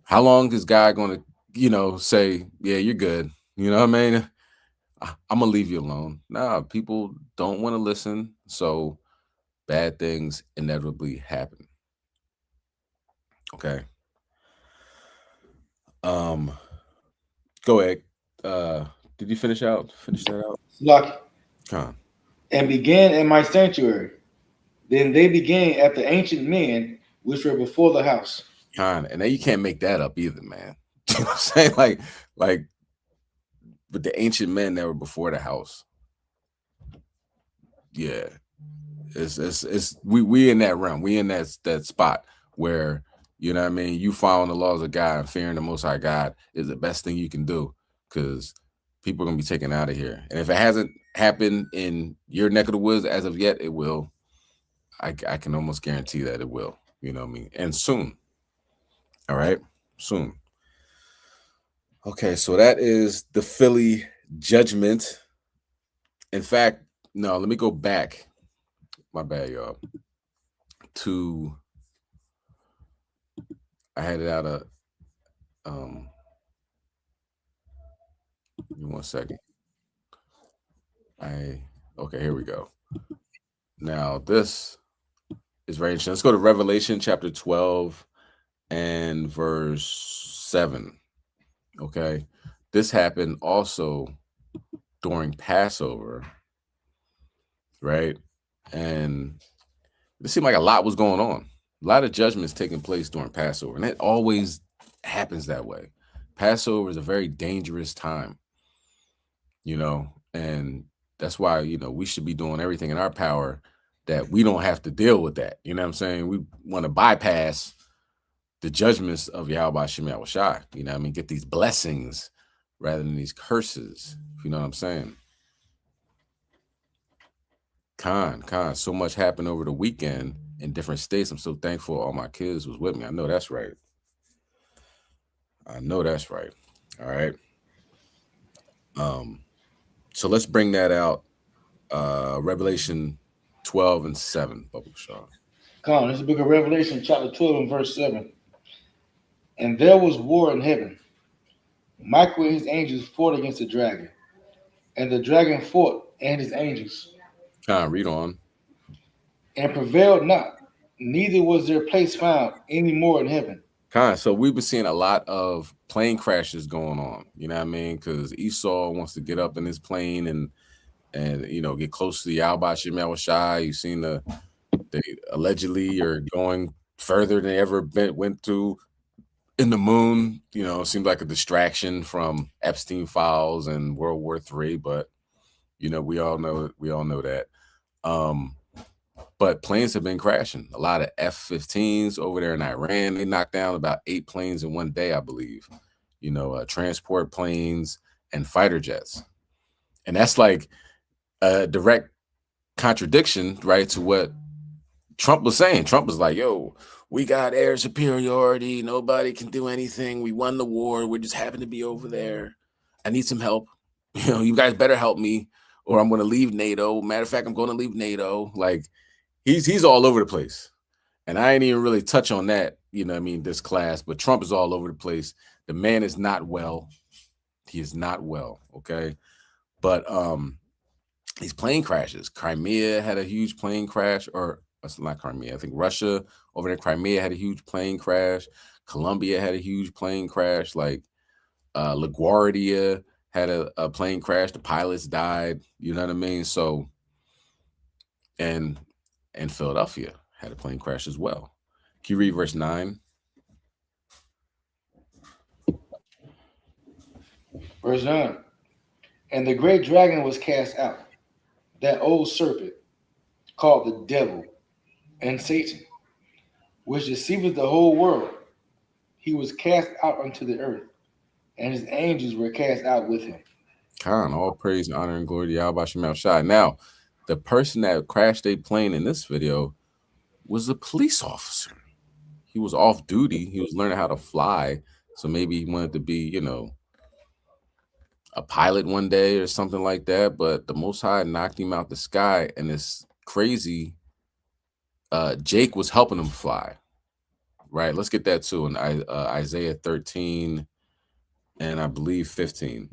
How long is God going to, you know, say, yeah, you're good. You know what I mean? I'm going to leave you alone. Nah, people don't want to listen. So bad things inevitably happen. Okay. Go ahead. Did you finish that out? Lucky. Come. And began in my sanctuary. Then they began at the ancient men which were before the house. And now you can't make that up either, man. You know what I'm saying? Like, but the ancient men that were before the house. Yeah. It's we in that realm. We in that spot where, you know what I mean, you following the laws of God and fearing the Most High God is the best thing you can do, because people are gonna be taken out of here. And if it hasn't happened in your neck of the woods as of yet, it will. I can almost guarantee that it will. You know what I mean? And soon. All right, soon. Okay, so that is the Philly judgment. In fact, no, let me go back. My bad, y'all. I had it out of give me 1 second. Okay, here we go. Now this is very interesting. Let's go to Revelation chapter 12 and verse 7. Okay, this happened also during Passover, right? And it seemed like a lot was going on. A lot of judgments taking place during Passover, and it always happens that way. Passover is a very dangerous time, you know, and that's why, you know, we should be doing everything in our power that we don't have to deal with that. You know what I'm saying? We want to bypass the judgments of Yahweh Shem Yahweh Shai. You know what I mean? Get these blessings rather than these curses. You know what I'm saying? Khan, so much happened over the weekend in different states. I'm so thankful all my kids was with me. I know that's right. I know that's right. All right. So let's bring that out. Revelation 12 and 7, Bubba Shaw. Come on, this is the book of Revelation, chapter 12 and verse 7. And there was war in heaven. Michael and his angels fought against the dragon. And the dragon fought and his angels. Read on. And prevailed not, neither was their place found any more in heaven. So we've been seeing a lot of plane crashes going on. You know what I mean? Because Esau wants to get up in his plane and you know, get close to the Yahweh Shem Yahweh Shai. You've seen they allegedly are going further than they ever went to in the moon. You know, it seems like a distraction from Epstein files and World War III, but you know, we all know that. But planes have been crashing. A lot of F-15s over there in Iran. They knocked down about 8 planes in one day, I believe. You know, transport planes and fighter jets. And that's like a direct contradiction, right, to what Trump was saying. Trump was like, yo, we got air superiority. Nobody can do anything. We won the war. We just happen to be over there. I need some help. You know, you guys better help me or I'm going to leave NATO. Matter of fact, I'm going to leave NATO. Like, he's all over the place. And I ain't even really touch on that, you know what I mean, this class. But Trump is all over the place. The man is not well. He is not well, okay? But these plane crashes. Crimea had a huge plane crash, or it's not Crimea. I think Russia over there, Crimea had a huge plane crash. Colombia had a huge plane crash. Like LaGuardia had a plane crash. The pilots died. You know what I mean? So, and Philadelphia had a plane crash as well. Can you read verse 9? Verse 9. And the great dragon was cast out, that old serpent, called the devil and Satan, which deceiveth the whole world. He was cast out unto the earth, and his angels were cast out with him. All praise and honor and glory to Yahweh Shem Yahweh Shai. Now, the person that crashed a plane in this video was a police officer. He was off duty. He was learning how to fly. So maybe he wanted to be, you know, a pilot one day or something like that. But the Most High knocked him out the sky. And this crazy Jake was helping him fly. Right? Let's get that too in Isaiah 13 and I believe 15.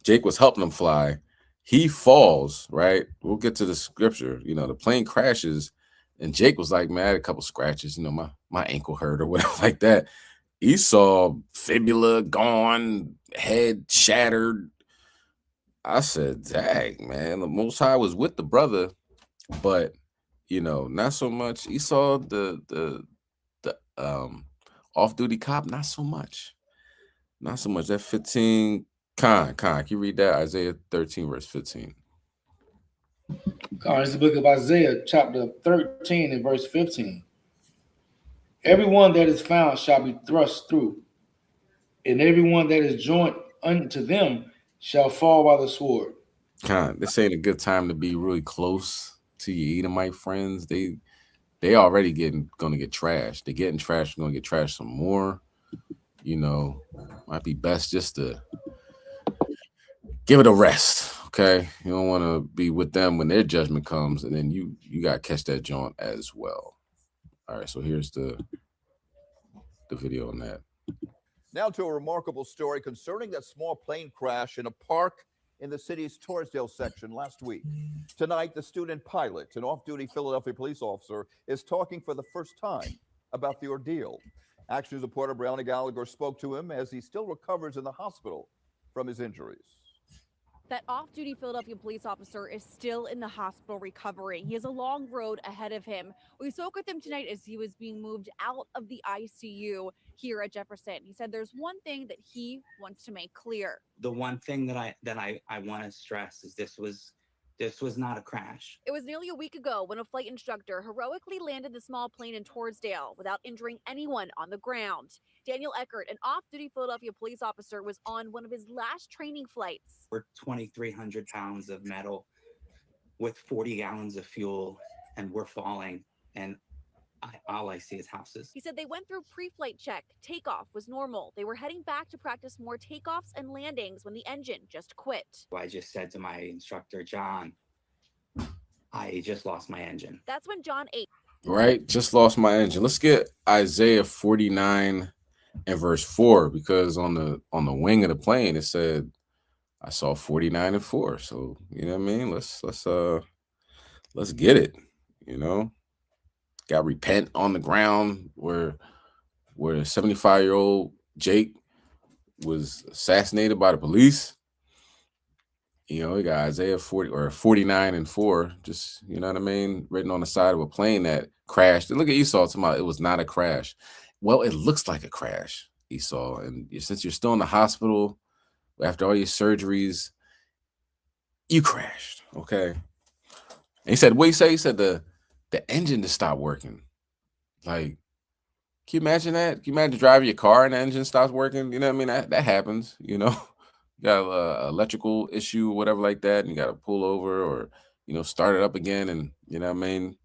Jake was helping him fly. He falls, right? We'll get to the scripture. You know, the plane crashes. And Jake was like, man, I had a couple scratches, you know, my ankle hurt or whatever like that. Esau, fibula gone, head shattered. I said, dang, man, the Most High was with the brother, but, you know, not so much. Esau, the off-duty cop, not so much. Not so much. That 15, Khan, can you read that? Isaiah 13, verse 15. It's the book of Isaiah, chapter 13 and verse 15. Everyone that is found shall be thrust through, and everyone that is joined unto them shall fall by the sword. This ain't a good time to be really close to your Edomite friends. They already gonna get trashed. They're getting trashed, gonna get trashed some more. You know, might be best just to give it a rest. Okay, you don't want to be with them when their judgment comes, and then you got to catch that joint as well. All right, so here's the video on that. Now to a remarkable story concerning that small plane crash in a park in the city's Torresdale section last week. Tonight, the student pilot, an off-duty Philadelphia police officer, is talking for the first time about the ordeal. Action News reporter Brownie Gallagher spoke to him as he still recovers in the hospital from his injuries. That off-duty Philadelphia police officer is still in the hospital recovering. He has a long road ahead of him. We spoke with him tonight as he was being moved out of the ICU here at Jefferson. He said there's one thing that he wants to make clear. The one thing that I want to stress is this was not a crash. It was nearly a week ago when a flight instructor heroically landed the small plane in Torresdale without injuring anyone on the ground. Daniel Eckert, an off-duty Philadelphia police officer, was on one of his last training flights. We're 2,300 pounds of metal with 40 gallons of fuel, and we're falling, and all I see is houses. He said they went through pre-flight check. Takeoff was normal. They were heading back to practice more takeoffs and landings when the engine just quit. I just said to my instructor, John, I just lost my engine. That's when John ate. Right, just lost my engine. Let's get Isaiah 49 and verse 4, because on the wing of the plane it said I saw 49 and 4. So you know what I mean. Let's get it. You know, got repent on the ground where 75-year-old Jake was assassinated by the police. You know, we got Isaiah 49 and 4, just, you know what I mean, written on the side of a plane that crashed. And look at Esau talking about it was not a crash. Well, it looks like a crash, Esau. And since you're still in the hospital after all your surgeries, you crashed, okay? And he said, what he said? He said the engine just stopped working. Like, can you imagine that? Can you imagine driving your car and the engine stops working? You know what I mean? That happens, you know? You got an electrical issue or whatever like that, and you got to pull over or, you know, start it up again. And, you know what I mean?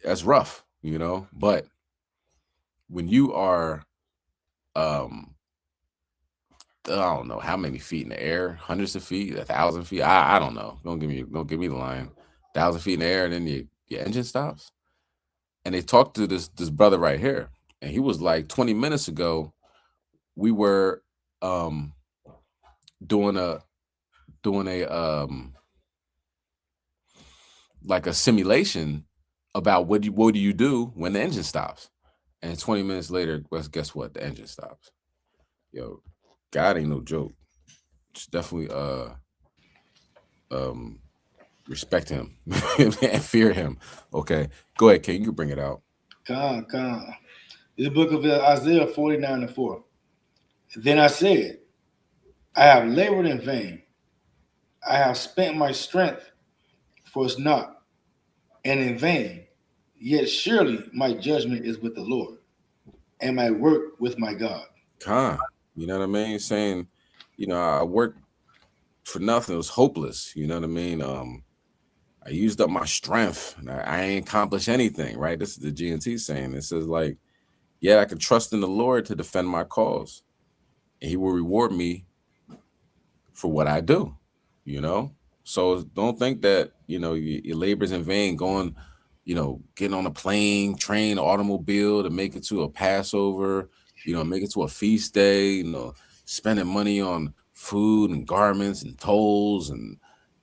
That's rough, you know? But when you are, I don't know how many feet in the air, hundreds of feet, 1,000 feet. I don't know. Don't give me the line. 1,000 feet in the air, and then your engine stops. And they talked to this brother right here, and he was like, 20 minutes ago, we were doing a like a simulation about what do you do when the engine stops, and 20 minutes later, guess what? The engine stops. Yo, God ain't no joke. Just definitely respect him and fear him. Okay, go ahead, King. You can bring it out. Come. The book of Isaiah 49 and 4. Then I said, I have labored in vain. I have spent my strength for it's not, and in vain. Yet surely my judgment is with the Lord, and my work with my God. You know what I mean? Saying, you know, I worked for nothing. It was hopeless. You know what I mean? I used up my strength. I ain't accomplished anything, right? This is the GNT saying. It says, like, yeah, I can trust in the Lord to defend my cause, and he will reward me for what I do, you know? So don't think that, you know, your labor's in vain going, you know, getting on a plane, train, automobile to make it to a Passover, you know, make it to a feast day, you know, spending money on food and garments and tolls and,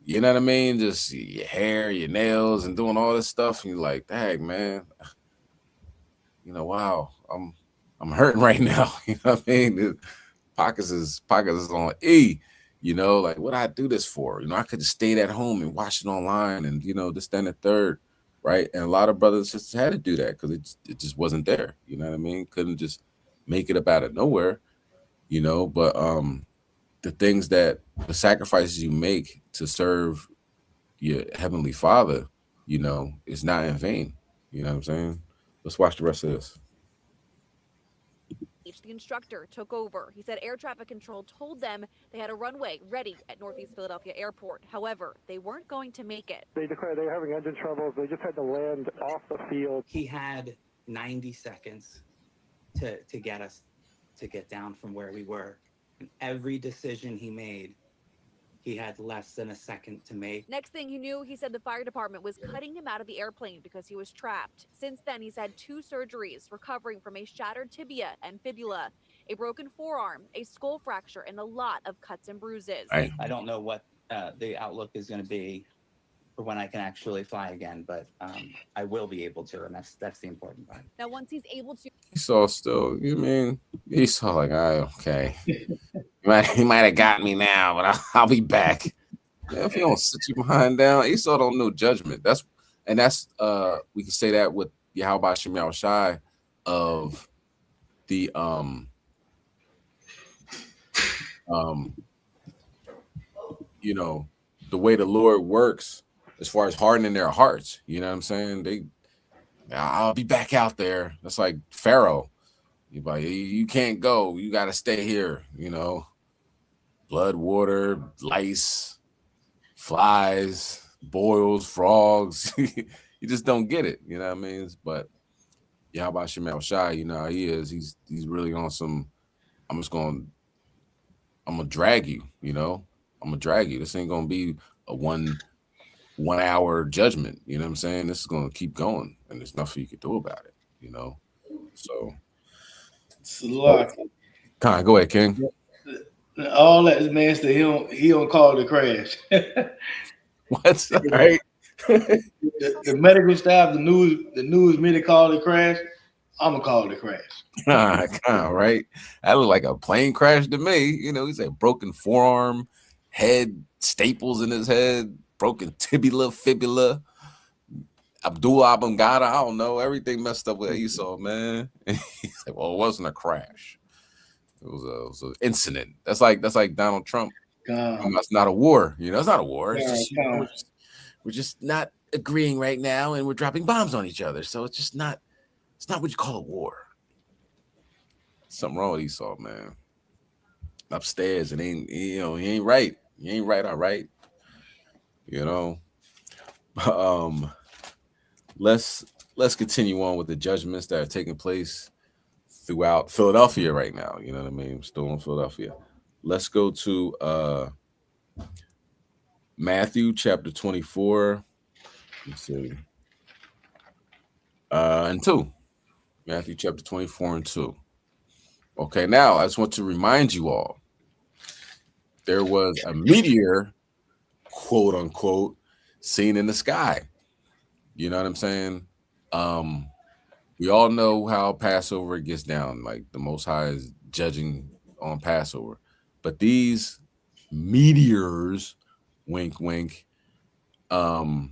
you know what I mean? Just your hair, your nails, and doing all this stuff. And you're like, dang, man, you know, wow, I'm hurting right now. You know what I mean? Pockets is on E. You know, like, what I do this for? You know, I could have stayed at home and watched it online and, you know, this, then, the third, right? And a lot of brothers and sisters had to do that because it just wasn't there. You know what I mean? Couldn't just make it up out of nowhere, you know? But the sacrifices you make to serve your Heavenly Father, you know, is not in vain. You know what I'm saying? Let's watch the rest of this. The instructor took over. He said air traffic control told them they had a runway ready at Northeast Philadelphia Airport. However, they weren't going to make it. They declared they were having engine troubles. They just had to land off the field. He had 90 seconds to get us to get down from where we were. And every decision he made, he had less than a second to make. Next thing he knew, he said the fire department was cutting him out of the airplane because he was trapped. Since then, he's had 2 surgeries, recovering from a shattered tibia and fibula, a broken forearm, a skull fracture, and a lot of cuts and bruises. I don't know what the outlook is going to be for when I can actually fly again, but I will be able to, and that's the important part. Now, once he's able to... So still, you mean, Esau like, okay. He might have got me now, but I'll be back. Man, if you don't sit your behind down, Esau don't know judgment. That's we can say that with Yahweh Shem Shai of the you know, the way the Lord works as far as hardening their hearts. You know what I'm saying? I'll be back out there. That's like Pharaoh. You can't go. You got to stay here. You know, blood, water, lice, flies, boils, frogs. You just don't get it. You know what I mean? But yeah, how about Shemal Shai? You know how he is. He's really on some. I'm gonna drag you. You know, I'm gonna drag you. This ain't gonna be a one hour judgment. You know what I'm saying? This is gonna keep going, and there's nothing you can do about it. You know, so. Go ahead, King. All that this man said, he don't call it a crash. What's right? The medical staff, the news media call it a crash. I'm gonna call it a crash. Right? That looked like a plane crash to me. You know, he said broken forearm, head, staples in his head, broken tibula, fibula, Abdullah Abangada. I don't know. Everything messed up with Esau, man. And he's like, well, it wasn't a crash. It was an incident. That's like Donald Trump. That's not a war. You know, it's not a war. It's just, we're just not agreeing right now, and we're dropping bombs on each other. So it's just not. It's not what you call a war. Something wrong with Esau, man. Upstairs, and he ain't right. He ain't right. All right. You know. Let's continue on with the judgments that are taking place throughout Philadelphia right now. You know what I mean? Still in Philadelphia. Let's go to Matthew chapter 24. Let's see. And 2. Matthew chapter 24 and 2. Okay, now I just want to remind you all, there was a meteor, quote unquote, seen in the sky. You know what I'm saying? We all know how Passover gets down. Like the Most High is judging on Passover. But these meteors, wink, wink, add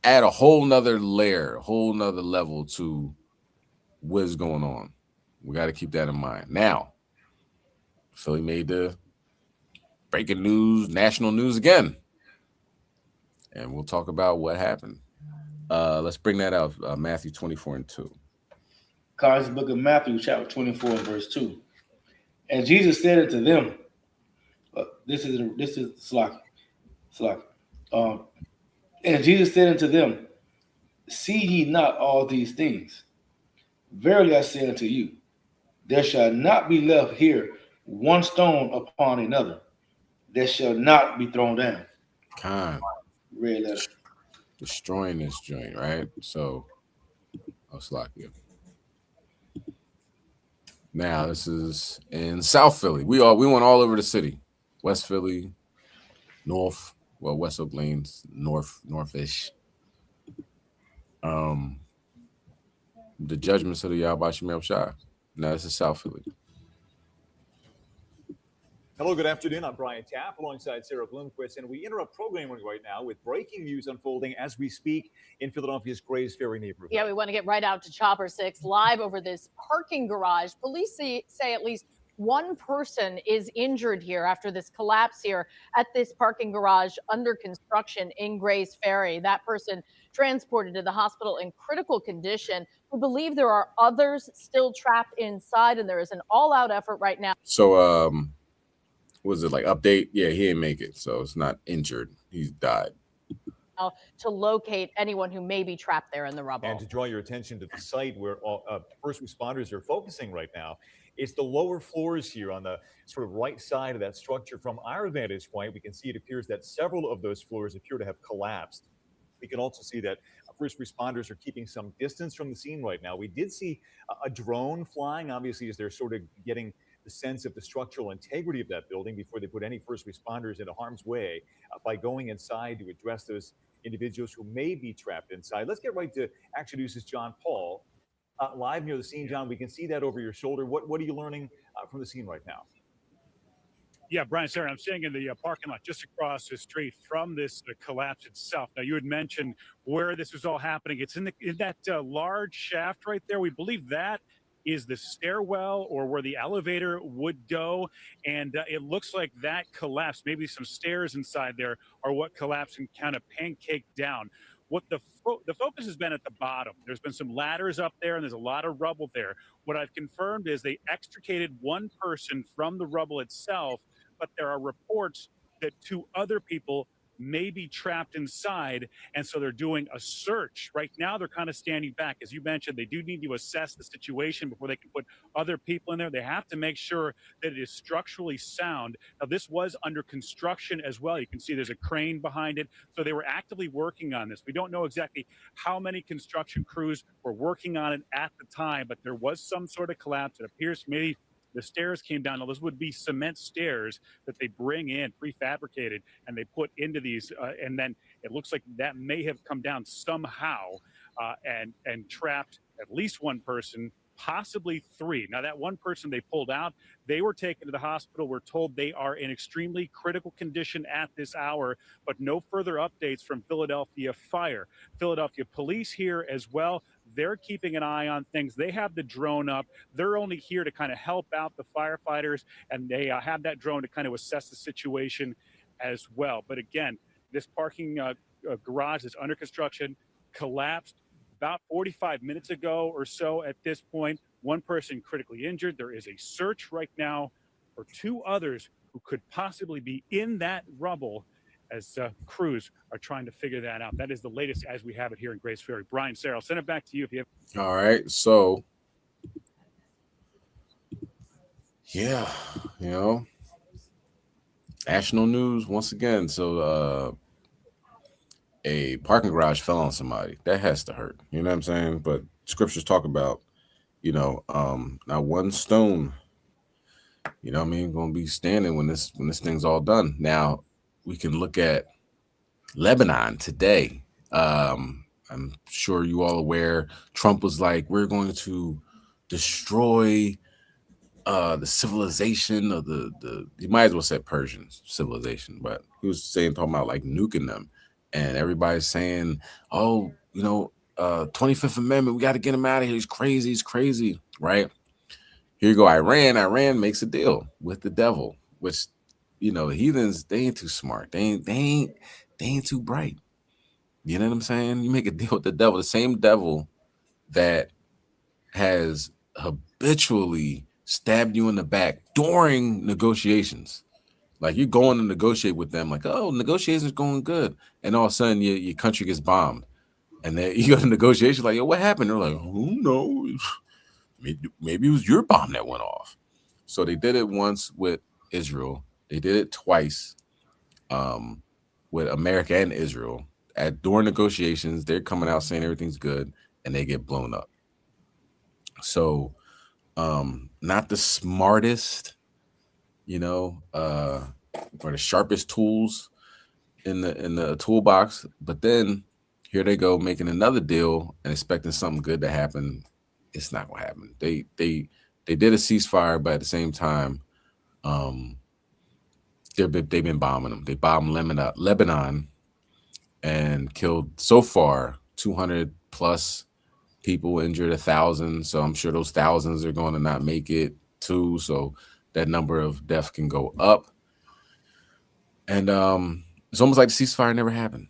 a whole nother layer, a whole nother level to what's going on. We got to keep that in mind. Now, Philly made the breaking news, national news again. And we'll talk about what happened. Let's bring that out. Matthew 24 and 2. Cards book of Matthew, chapter 24, and verse 2. And Jesus said unto them, this is Slack. And Jesus said unto them, see ye not all these things? Verily I say unto you, there shall not be left here one stone upon another that shall not be thrown down. Red letter. Destroying this joint, right? So, I'll slack you. Now, this is in South Philly. We went all over the city. West Philly, North, well, West Oak Lanes, North-ish. The judgments of the Yahweh Shem Shai. Now, this is South Philly. Hello, good afternoon. I'm Brian Tapp alongside Sarah Bloomquist, and we interrupt programming right now with breaking news unfolding as we speak in Philadelphia's Grays Ferry neighborhood. Yeah, we want to get right out to Chopper 6 live over this parking garage. Police say at least one person is injured here after this collapse here at this parking garage under construction in Grays Ferry. That person transported to the hospital in critical condition. We believe there are others still trapped inside, and there is an all-out effort right now. So, was it like update? Yeah, he didn't make it, so it's not injured. He's died. To locate anyone who may be trapped there in the rubble. And to draw your attention to the site where first responders are focusing right now, it's the lower floors here on the sort of right side of that structure. From our vantage point, we can see it appears that several of those floors appear to have collapsed. We can also see that first responders are keeping some distance from the scene right now. We did see a drone flying, obviously, as they're sort of getting the sense of the structural integrity of that building before they put any first responders into harm's way by going inside to address those individuals who may be trapped inside. Let's get right to Action News' John Paul. live near the scene. John, we can see that over your shoulder. What are you learning from the scene right now? Yeah, Brian, Sarah, I'm staying in the parking lot just across the street from this collapse itself. Now, you had mentioned where this was all happening. It's in that large shaft right there. We believe that is the stairwell or where the elevator would go. And it looks like that collapsed. Maybe some stairs inside there are what collapsed and kind of pancaked down. What the focus has been at the bottom. There's been some ladders up there, and there's a lot of rubble there. What I've confirmed is they extricated one person from the rubble itself, but there are reports that 2 other people may be trapped inside, and so they're doing a search. Right now, they're kind of standing back. As you mentioned, they do need to assess the situation before they can put other people in there. They have to make sure that it is structurally sound. Now, this was under construction as well. You can see there's a crane behind it, so they were actively working on this. We don't know exactly how many construction crews were working on it at the time, but there was some sort of collapse. It appears maybe the stairs came down. Now, those would be cement stairs that they bring in prefabricated and they put into these. And then it looks like that may have come down somehow and trapped at least one person, possibly 3. Now, that one person they pulled out, they were taken to the hospital. We're told they are in extremely critical condition at this hour, but no further updates from Philadelphia Fire. Philadelphia Police here as well. They're keeping an eye on things. They have the drone up. They're only here to kind of help out the firefighters, and they have that drone to kind of assess the situation as well. But again, this parking garage is under construction, collapsed about 45 minutes ago or so at this point. One person critically injured. There is a search right now for 2 others who could possibly be in that rubble as crews are trying to figure that out. That is the latest as we have it here in Grace Ferry. Brian, Sarah, I'll send it back to you if you have. All right. So, yeah, national news once again. So, a parking garage fell on somebody. That has to hurt. You know what I'm saying? But scriptures talk about, not one stone, going to be standing when this thing's all done. Now, we can look at Lebanon today. I'm sure you all aware Trump was like, we're going to destroy the civilization of the you might as well say Persian civilization, but he was talking about like nuking them, and everybody's saying, 25th Amendment, we got to get him out of here. He's crazy, right? Here you go, Iran makes a deal with the devil, which heathens, they ain't too smart. They ain't too bright. You know what I'm saying? You make a deal with the devil, the same devil that has habitually stabbed you in the back during negotiations. Like, you're going to negotiate with them, like, oh, negotiations going good, and all of a sudden your country gets bombed, and then you go to negotiations like, yo, what happened? They're like, who knows? Maybe it was your bomb that went off. So they did it once with Israel. They did it twice with America and Israel. During negotiations, they're coming out saying everything's good, and they get blown up. So, not the smartest, or the sharpest tools in the toolbox. But then here they go making another deal and expecting something good to happen. It's not gonna happen. They did a ceasefire, but at the same time, they've been bombing them. They bombed Lebanon and killed so far 200 plus people, injured 1,000. So I'm sure those thousands are going to not make it too. So that number of deaths can go up. And it's almost like the ceasefire never happened.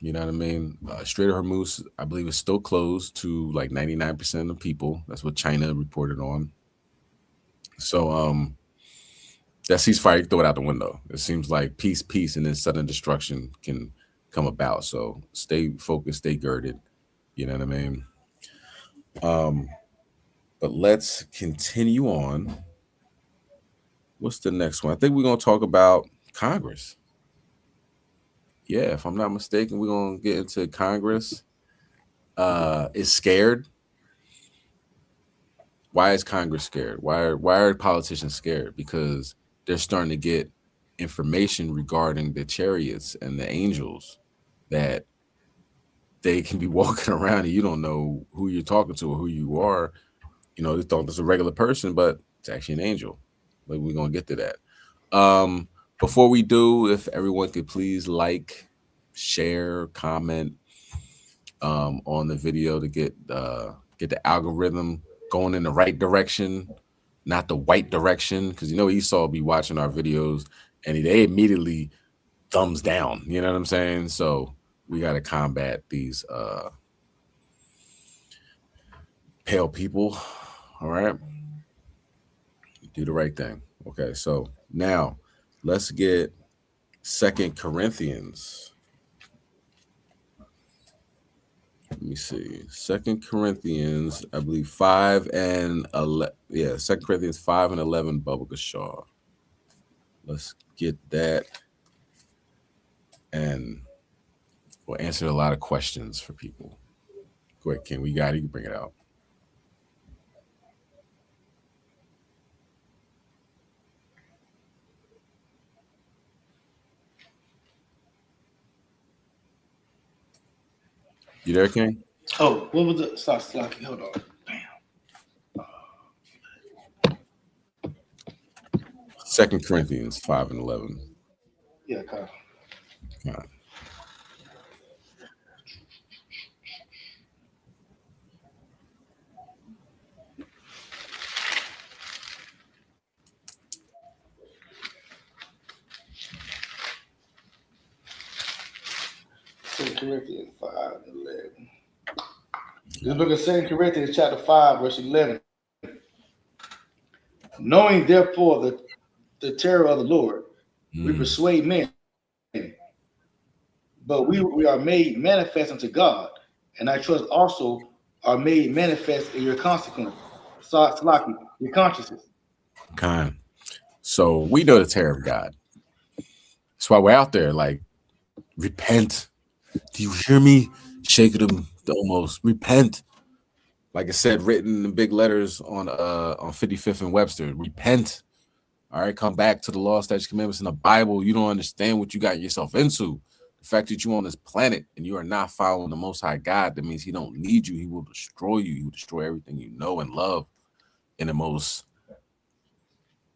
You know what I mean? Strait of Hormuz, I believe, is still closed to like 99% of people. That's what China reported on. So that ceasefire, you throw it out the window. It seems like peace, and then sudden destruction can come about. So stay focused, stay girded. You know what I mean? But let's continue on. What's the next one? I think we're going to talk about Congress. Yeah, if I'm not mistaken, we're going to get into Congress. Is scared. Why is Congress scared? Why are politicians scared? Because they're starting to get information regarding the chariots and the angels that they can be walking around and you don't know who you're talking to or who you are. You know, they thought it's a regular person, but it's actually an angel. But we're gonna get to that. Before we do, if everyone could please like, share, comment on the video to get the algorithm going in the right direction, not the white direction, because you know Esau be watching our videos and they immediately thumbs down. You know what I'm saying? So we got to combat these pale people. All right, do the right thing. Okay, so now let's get 2 Corinthians. Let me see. 2 Corinthians, I believe 5 and 11. Yeah, 2 Corinthians 5 and 11, Bubba Gashar. Let's get that. And we'll answer a lot of questions for people. Go ahead, King. We got it. You can bring it out. You there, King? Oh, what was the stop slacking? Hold on. Damn. 2 Corinthians 5 and 11. Yeah, Kyle. All right. Corinthians 5 and 11. This book of 2 Corinthians chapter 5, verse 11. Knowing therefore the terror of the Lord, we persuade men, but we are made manifest unto God, and I trust also are made manifest in your consequence. Slaki, your consciences. Kind. So we know the terror of God. That's why we're out there. Like, repent. Do you hear me? Shaking them almost. Repent. Like I said, written in big letters on 55th and Webster. Repent. All right, come back to the law, statutes, commandments in the Bible. You don't understand what you got yourself into. The fact that you're on this planet and you are not following the Most High God, that means He don't need you. He will destroy you. He will destroy everything you know and love in the most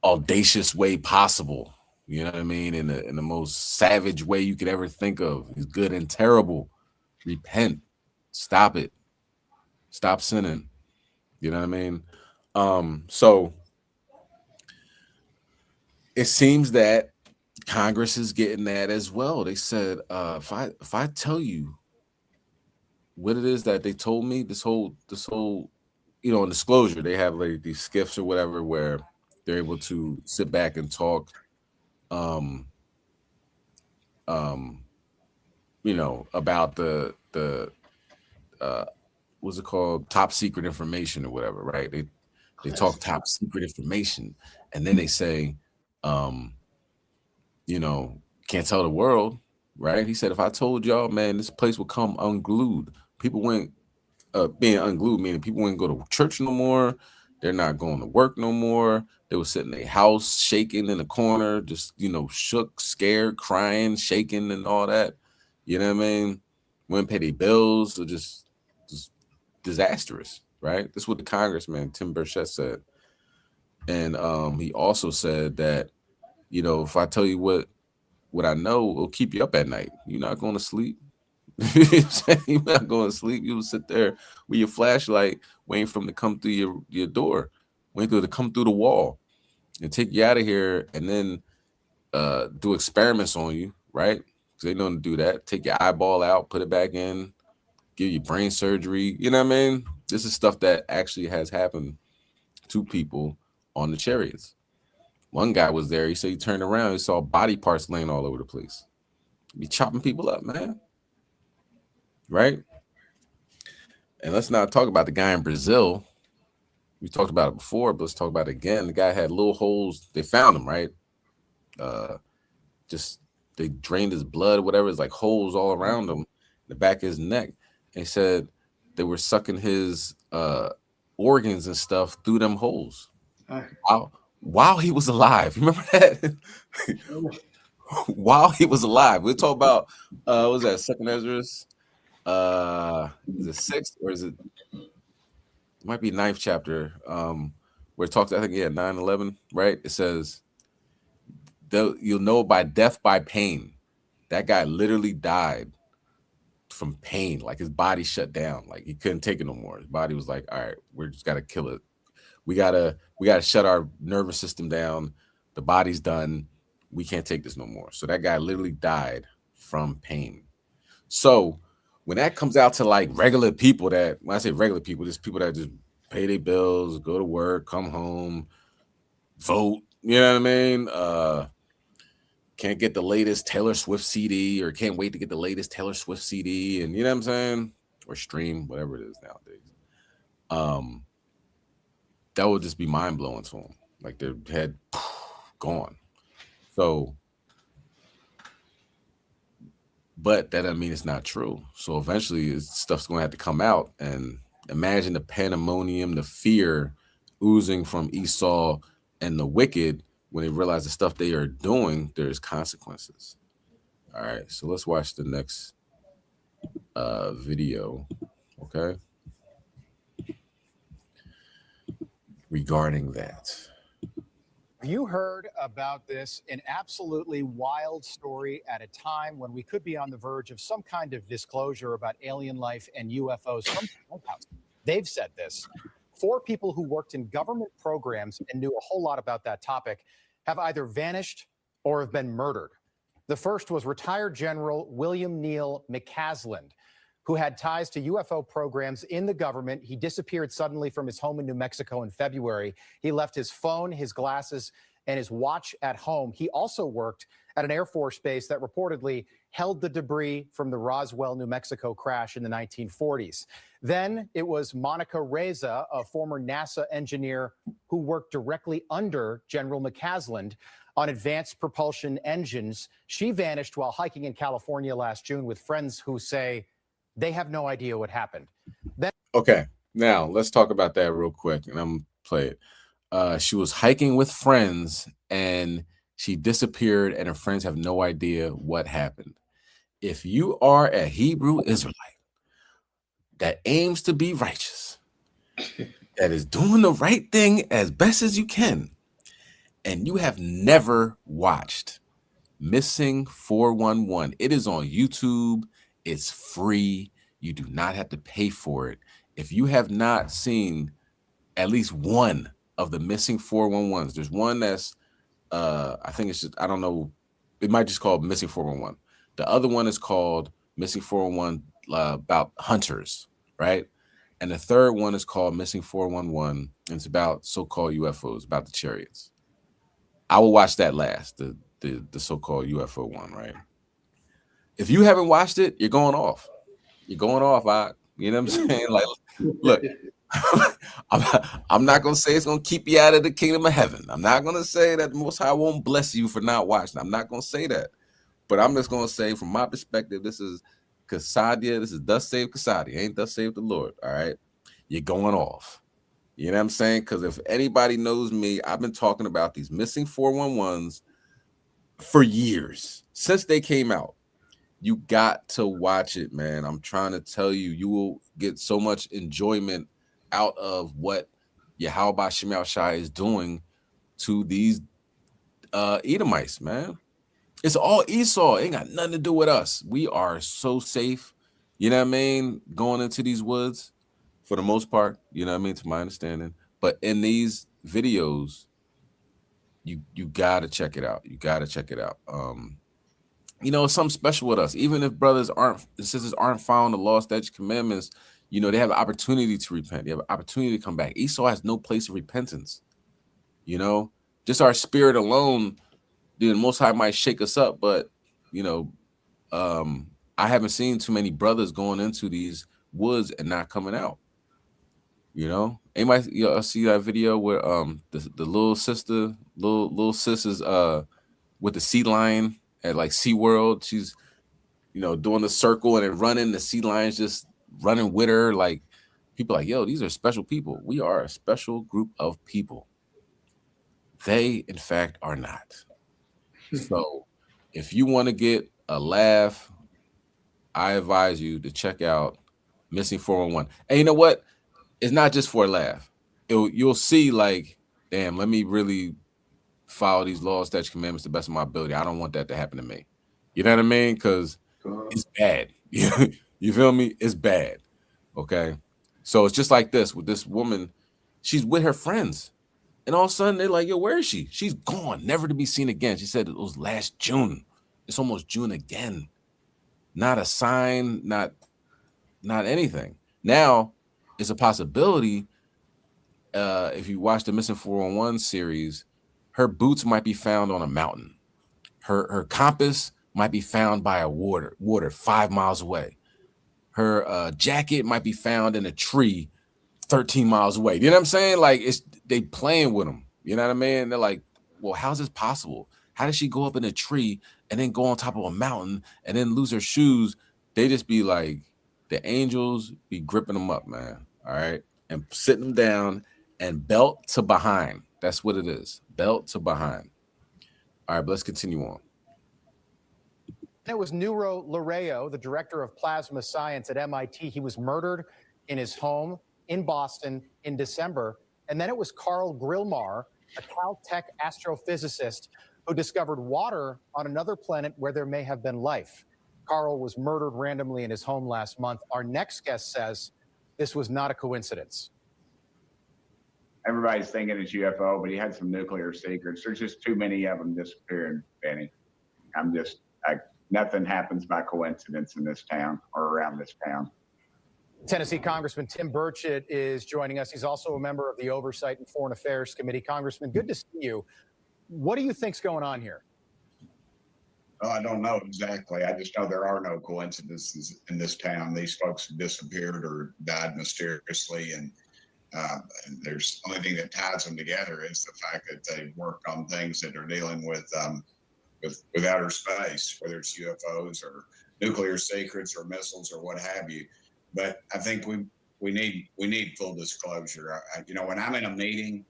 audacious way possible. You know what I mean? In the most savage way you could ever think of. He's good and terrible. Repent. Stop it. Stop sinning. You know what I mean? So it seems that Congress is getting that as well. They said, if I tell you what it is that they told me, this whole in disclosure, they have like these skiffs or whatever where they're able to sit back and talk about the what's it called, top secret information or whatever, right? They talk top secret information, and then they say, can't tell the world, right? He said, if I told y'all, man, this place will come unglued. People went being unglued, meaning people wouldn't go to church no more. They're not going to work no more. They were sitting in their house, shaking in the corner, just, shook, scared, crying, shaking, and all that. You know what I mean? Wouldn't pay their bills, or just disastrous, right? That's what the congressman, Tim Burchett, said. And he also said that, if I tell you what I know, it'll keep you up at night. You're not going to sleep. You're not going to sleep. You'll sit there with your flashlight waiting for them to come through your door, waiting for them to come through the wall and take you out of here, and then do experiments on you, right? Because they know to do that. Take your eyeball out, put it back in, give you brain surgery. You know what I mean? This is stuff that actually has happened to people on the chariots. One guy was there. He said he turned around, he saw body parts laying all over the place. Be chopping people up, man. Right? And let's not talk about the guy in Brazil. We talked about it before, but let's talk about it again. The guy had little holes. They found him, right? Just they drained his blood, whatever. It's like holes all around him, the back of his neck. And he said they were sucking his organs and stuff through them holes. While he was alive. Remember that? While he was alive. We'll talk about what was that, Second Ezra's? is it 6th or is it? It might be 9th chapter. Where it talks, I think, 9/11, right? It says, you'll know by death by pain. That guy literally died from pain, like his body shut down, like he couldn't take it no more. His body was like, all right, we're just gotta kill it. We gotta shut our nervous system down. The body's done. We can't take this no more. So that guy literally died from pain. So when that comes out to like regular people, that when I say regular people, just people that just pay their bills, go to work, come home, vote, you know what I mean? Can't get the latest Taylor Swift CD, or can't wait to get the latest Taylor Swift CD, and you know what I'm saying? Or stream, whatever it is nowadays. That would just be mind blowing to them. Like their head gone. So, but that doesn't mean it's not true. So eventually stuff's gonna have to come out, and imagine the pandemonium, the fear oozing from Esau and the wicked when they realize the stuff they are doing, there's consequences. All right, so let's watch the next video, okay? Regarding that. You heard about this, an absolutely wild story at a time when we could be on the verge of some kind of disclosure about alien life and UFOs from the White House. They've said this. 4 people who worked in government programs and knew a whole lot about that topic have either vanished or have been murdered. The first was retired General William Neal McCasland, who had ties to UFO programs in the government. He disappeared suddenly from his home in New Mexico in February. He left his phone, his glasses, and his watch at home. He also worked at an Air Force base that reportedly held the debris from the Roswell, New Mexico crash in the 1940s. Then it was Monica Reza, a former NASA engineer who worked directly under General McCasland on advanced propulsion engines. She vanished while hiking in California last June with friends who say they have no idea what happened. Okay, now let's talk about that real quick, and I'm gonna play it. She was hiking with friends, and she disappeared, and her friends have no idea what happened. If you are a Hebrew Israelite that aims to be righteous, that is doing the right thing as best as you can, and you have never watched Missing 411, it is on YouTube. It's free. You do not have to pay for it. If you have not seen at least one of the Missing 411s, there's one that's I think it's just, I don't know, it might just called Missing 411. The other one is called Missing 411 about hunters, right? And the third one is called Missing 411, and it's about so-called UFOs, about the chariots. I will watch that last, the so-called UFO one, right? If you haven't watched it, you're going off. You're going off. You know what I'm saying? Like, look, I'm not going to say it's going to keep you out of the kingdom of heaven. I'm not going to say that the Most High won't bless you for not watching. I'm not going to say that. But I'm just going to say, from my perspective, this is Chassadyah. This is thus save Chassadyah. Ain't thus save the Lord, all right? You're going off. You know what I'm saying? Because if anybody knows me, I've been talking about these Missing 411s for years, since they came out. You got to watch it, man. I'm trying to tell you, you will get so much enjoyment out of what Yahweh Shemel Shai is doing to these Edomites, man. It's all Esau. It ain't got nothing to do with us. We are so safe, you know what I mean, going into these woods for the most part, you know what I mean, to my understanding. But in these videos, you got to check it out. You got to check it out. You know, it's something special with us. Even if brothers and sisters aren't following the law, statutes, commandments, you know, they have an opportunity to repent. They have an opportunity to come back. Esau has no place of repentance. You know, just our spirit alone, the Most High might shake us up. But, you know, I haven't seen too many brothers going into these woods and not coming out. You know, anybody see that video where the little sister, little sisters with the sea lion at like SeaWorld, she's, you know, doing the circle and then running, the sea lion's just running with her. Like, people like, yo, these are special people. We are a special group of people. They, in fact, are not. So if you want to get a laugh I advise you to check out Missing 411. And you know what? It's not just for a laugh. You'll see, like, damn, let me really follow these laws, statutes, commandments to the best of my ability. I don't want that to happen to me. You know what I mean? Because it's bad. You feel me? It's bad. Okay. So it's just like this with this woman. She's with her friends. And all of a sudden, they're like, yo, where is she? She's gone, never to be seen again. She said it was last June. It's almost June again. Not a sign, not anything. Now, it's a possibility, if you watch the Missing 411 series, her boots might be found on a mountain. Her compass might be found by a water 5 miles away. Her jacket might be found in a tree 13 miles away. You know what I'm saying? Like, they playing with them. You know what I mean? They're like, well, how's this possible? How did she go up in a tree and then go on top of a mountain and then lose her shoes? They just be like, the angels be gripping them up, man. All right. And sitting them down and belt to behind. That's what it is. Belt to behind. All right, but let's continue on. It was Nuro Larejo, the director of plasma science at MIT. He was murdered in his home in Boston in December. And then it was Carl Grillmar, a Caltech astrophysicist, who discovered water on another planet where there may have been life. Carl was murdered randomly in his home last month. Our next guest says this was not a coincidence. Everybody's thinking it's UFO, but he had some nuclear secrets. There's just too many of them disappearing, Benny. Nothing happens by coincidence in this town or around this town. Tennessee Congressman Tim Burchett is joining us. He's also a member of the Oversight and Foreign Affairs Committee. Congressman, good to see you. What do you think's going on here? I don't know exactly. I just know there are no coincidences in this town. These folks have disappeared or died mysteriously, and there's the only thing that ties them together is the fact that they work on things that are dealing with outer space, whether it's UFOs or nuclear secrets or missiles or what have you. But I think we need full disclosure. When I'm in a meeting,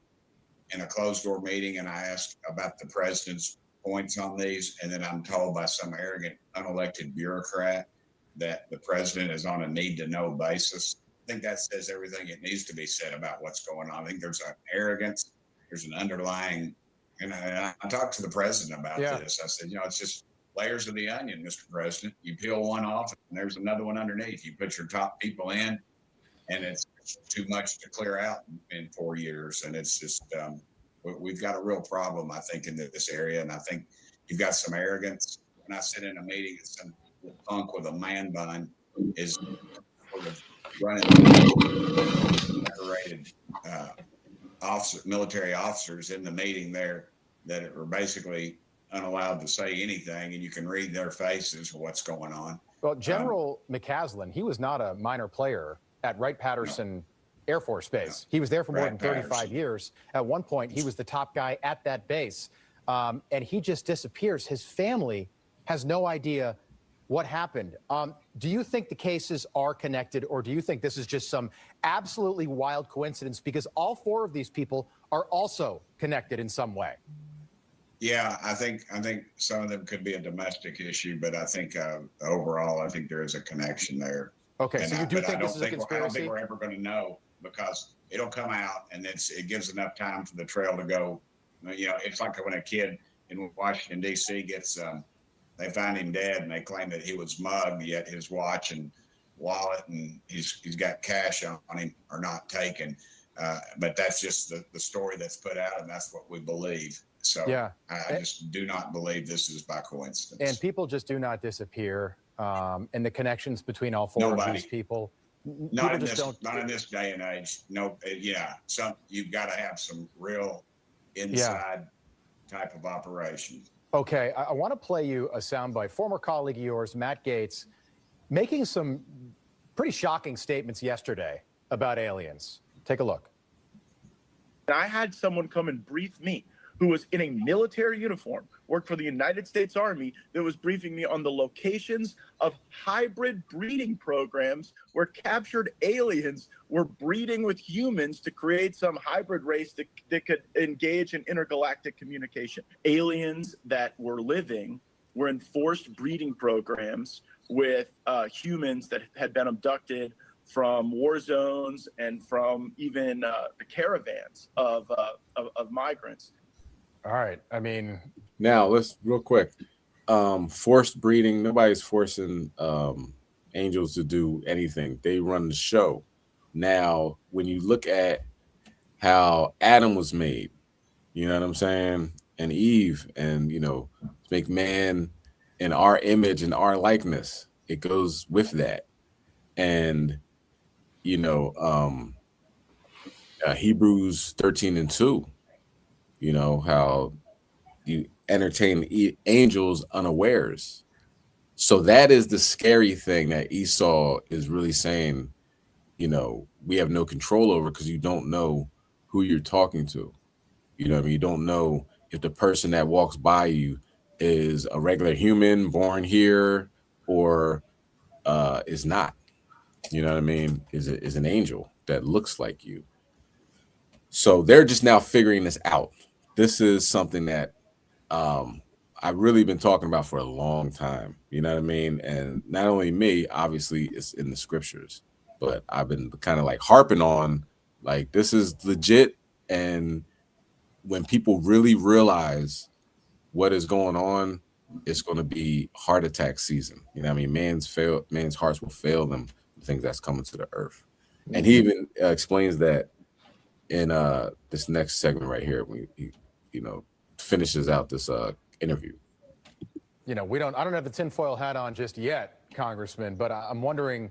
in a closed door meeting, and I ask about the president's points on these, and then I'm told by some arrogant, unelected bureaucrat that the president is on a need-to-know basis, I think that says everything it needs to be said about what's going on. I think there's an arrogance, there's an underlying, and I talked to the president about this. I said, it's just layers of the onion, Mr. President. You peel one off, and there's another one underneath. You put your top people in, and it's too much to clear out in 4 years. And it's just, we've got a real problem, I think, in this area. And I think you've got some arrogance. When I sit in a meeting, some punk with a man bun is sort of running decorated military officers in the meeting there that are basically unallowed to say anything, and you can read their faces what's going on. Well, General McCaslin, he was not a minor player at Wright-Patterson Air Force Base. He was there for more than 35 years. At one point, he was the top guy at that base, and he just disappears. His family has no idea what happened. Do you think the cases are connected, or do you think this is just some absolutely wild coincidence? Because all four of these people are also connected in some way. Yeah, I think some of them could be a domestic issue, but I think overall, I think there is a connection there. Okay, so you do think this is a conspiracy? I don't think we're ever going to know, because it'll come out, and it gives enough time for the trail to go. It's like when a kid in Washington, D.C. gets, they find him dead, and they claim that he was mugged, yet his watch and wallet and he's got cash on him are not taken. But that's just the story that's put out, and that's what we believe. So I just do not believe this is by coincidence. And people just do not disappear. And the connections between all four of these people. Not in this day and age. No, you've got to have some real inside type of operation. Okay, I want to play you a soundbite. Former colleague of yours, Matt Gaetz, making some pretty shocking statements yesterday about aliens. Take a look. I had someone come and brief me who was in a military uniform, worked for the United States Army, that was briefing me on the locations of hybrid breeding programs where captured aliens were breeding with humans to create some hybrid race that could engage in intergalactic communication. Aliens that were living were in forced breeding programs with humans that had been abducted from war zones and from even the caravans of migrants. All right. I mean, now let's real quick. Forced breeding. Nobody's forcing angels to do anything. They run the show. Now, when you look at how Adam was made, you know what I'm saying, and Eve, and make man in our image and our likeness, it goes with that. And Hebrews 13:2, how you entertain angels unawares. So that is the scary thing that Esau is really saying, we have no control over, because you don't know who you're talking to. You know what I mean? You don't know if the person that walks by you is a regular human born here or is not. You know what I mean? Is an angel that looks like you. So they're just now figuring this out. This is something that I've really been talking about for a long time. You know what I mean? And not only me, obviously, it's in the scriptures, but I've been kind of like harping on, like, this is legit. And when people really realize what is going on, it's going to be heart attack season. You know what I mean? Man's hearts will fail them, the things that's coming to the earth. And he even explains that in this next segment right here, when he finishes out this interview. I don't have the tinfoil hat on just yet, Congressman, but I'm wondering,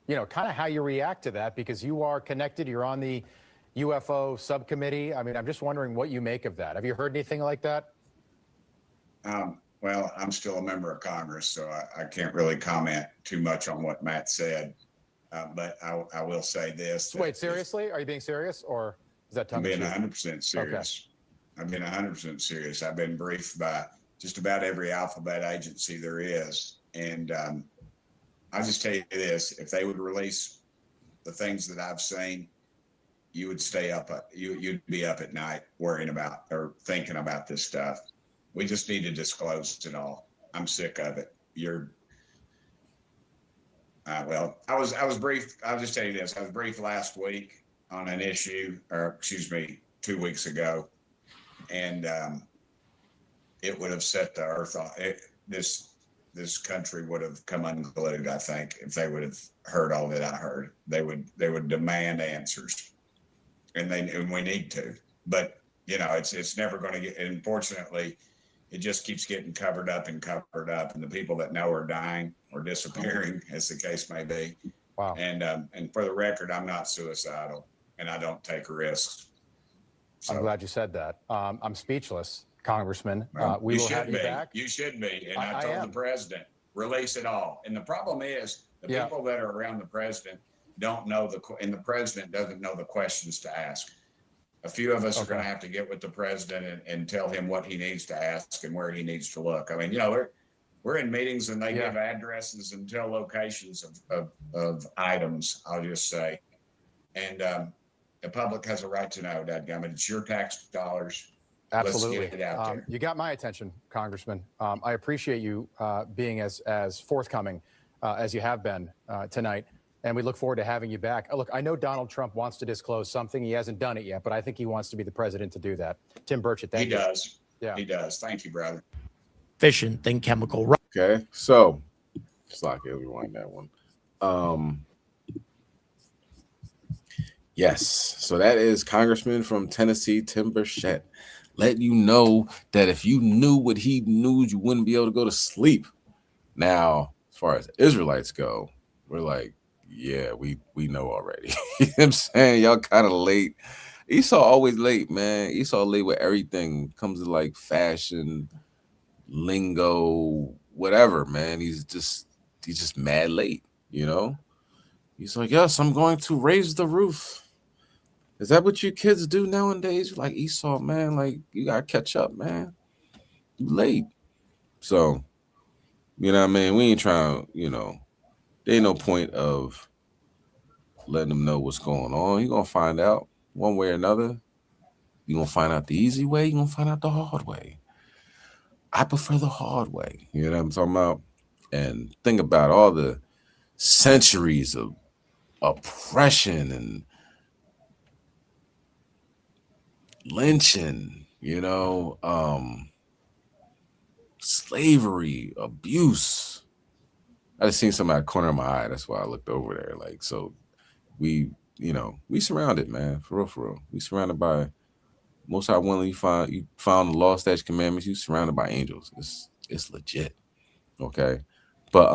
kind of how you react to that, because you are connected, you're on the UFO subcommittee. I mean, I'm just wondering what you make of that. Have you heard anything like that? Well, I'm still a member of Congress, so I can't really comment too much on what Matt said. But I will say this. Wait, seriously? Are you being serious, or is that tongue in cheek? I'm being 100% serious. Okay. I've been 100% serious. I've been briefed by just about every alphabet agency there is. And I'll just tell you this, if they would release the things that I've seen, you would stay up, you'd be up at night worrying about or thinking about this stuff. We just need to disclose it all. I'm sick of it. Well, I was briefed. I'll just tell you this. I was briefed last week on an issue, or excuse me, 2 weeks ago. And it would have set the earth on this country would have come unglued, I think, if they would have heard all that I heard. They would demand answers. And we need to. But it's never going to get, unfortunately, it just keeps getting covered up. And the people that know are dying or disappearing, as the case may be. Wow. And for the record, I'm not suicidal and I don't take risks. So, I'm glad you said that. I'm speechless, Congressman. We will have you back. You should be. And I told the president, release it all. And the problem is the people that are around the president don't know and the president doesn't know the questions to ask. A few of us are going to have to get with the president and tell him what he needs to ask and where he needs to look. I mean, we're in meetings and they give addresses and tell locations of items, I'll just say. And the public has a right to know, dadgummit. It's your tax dollars. Absolutely. Let's get it out there. You got my attention, Congressman. I appreciate you being as forthcoming as you have been tonight. And we look forward to having you back. Look, I know Donald Trump wants to disclose something. He hasn't done it yet, but I think he wants to be the president to do that. Tim Burchett, thank you. He does. Yeah. He does. Thank you, brother. Efficient than chemical. Okay, so just like it, rewind that one. Yes, so that is Congressman from Tennessee, Tim Burchett, letting you know that if you knew what he knew, you wouldn't be able to go to sleep. Now, as far as Israelites go, we're like, yeah, we know already. You know what I'm saying? Y'all kind of late. Esau always late, man. Esau late with everything. Comes to like fashion, lingo, whatever, man. He's just mad late, He's like, yes, I'm going to raise the roof. Is that what you kids do nowadays? Like Esau, man, like you gotta catch up, man. You late. So, you know what I mean? We ain't trying, there ain't no point of letting them know what's going on. You're gonna find out one way or another. You're gonna find out the easy way, you're gonna find out the hard way. I prefer the hard way. You know what I'm talking about? and think about all the centuries of oppression and lynching, you know, slavery, abuse. I just seen something out of the corner of my eye. That's why I looked over there. Like, so we, you know, we surrounded, man, for real, for real. We surrounded by Most High One. You found the law, statutes, commandments. You surrounded by angels. It's legit. Okay, but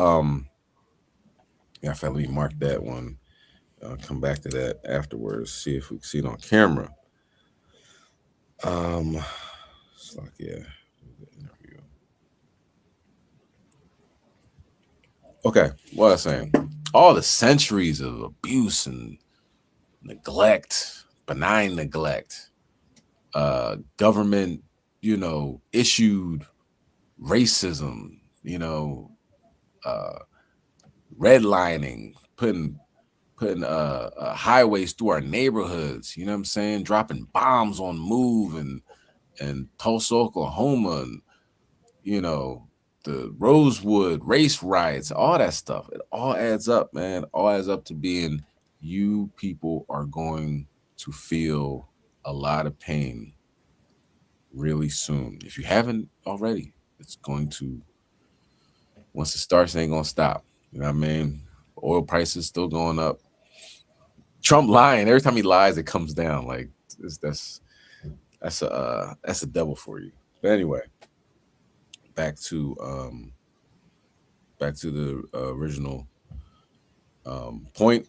yeah, let me mark that one. Come back to that afterwards. See if we can see it on camera. It's like, yeah. Okay, what I was saying, all the centuries of abuse and neglect, benign neglect, government, you know, issued racism, you know, redlining, putting highways through our neighborhoods, you know what I'm saying, dropping bombs on Move and Tulsa, Oklahoma, and you know, the Rosewood race riots, all that stuff. It all adds up, man. It all adds up to being, you people are going to feel a lot of pain really soon. If you haven't already, it's going to, once it starts, it ain't gonna stop. You know what I mean? Oil prices still going up. Trump lying. Every time he lies, it comes down. Like, that's a devil for you. But anyway, back to the original point.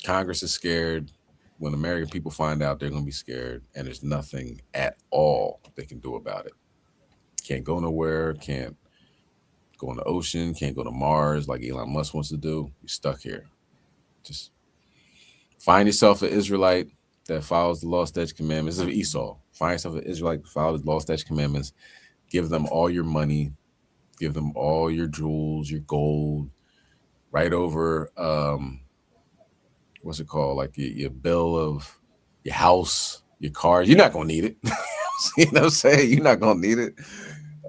Congress is scared. When American people find out, they're going to be scared, and there's nothing at all they can do about it. Can't go nowhere, can't go in the ocean, can't go to Mars like Elon Musk wants to do. You're stuck here. Just find yourself an Israelite that follows the law, statutes, commandments. This is Esau. Find yourself an Israelite that follows the law, statutes, commandments. Give them all your money. Give them all your jewels, your gold. Right over, what's it called? Like your bill of your house, your car. You're not going to need it. You know what I'm saying? You're not going to need it.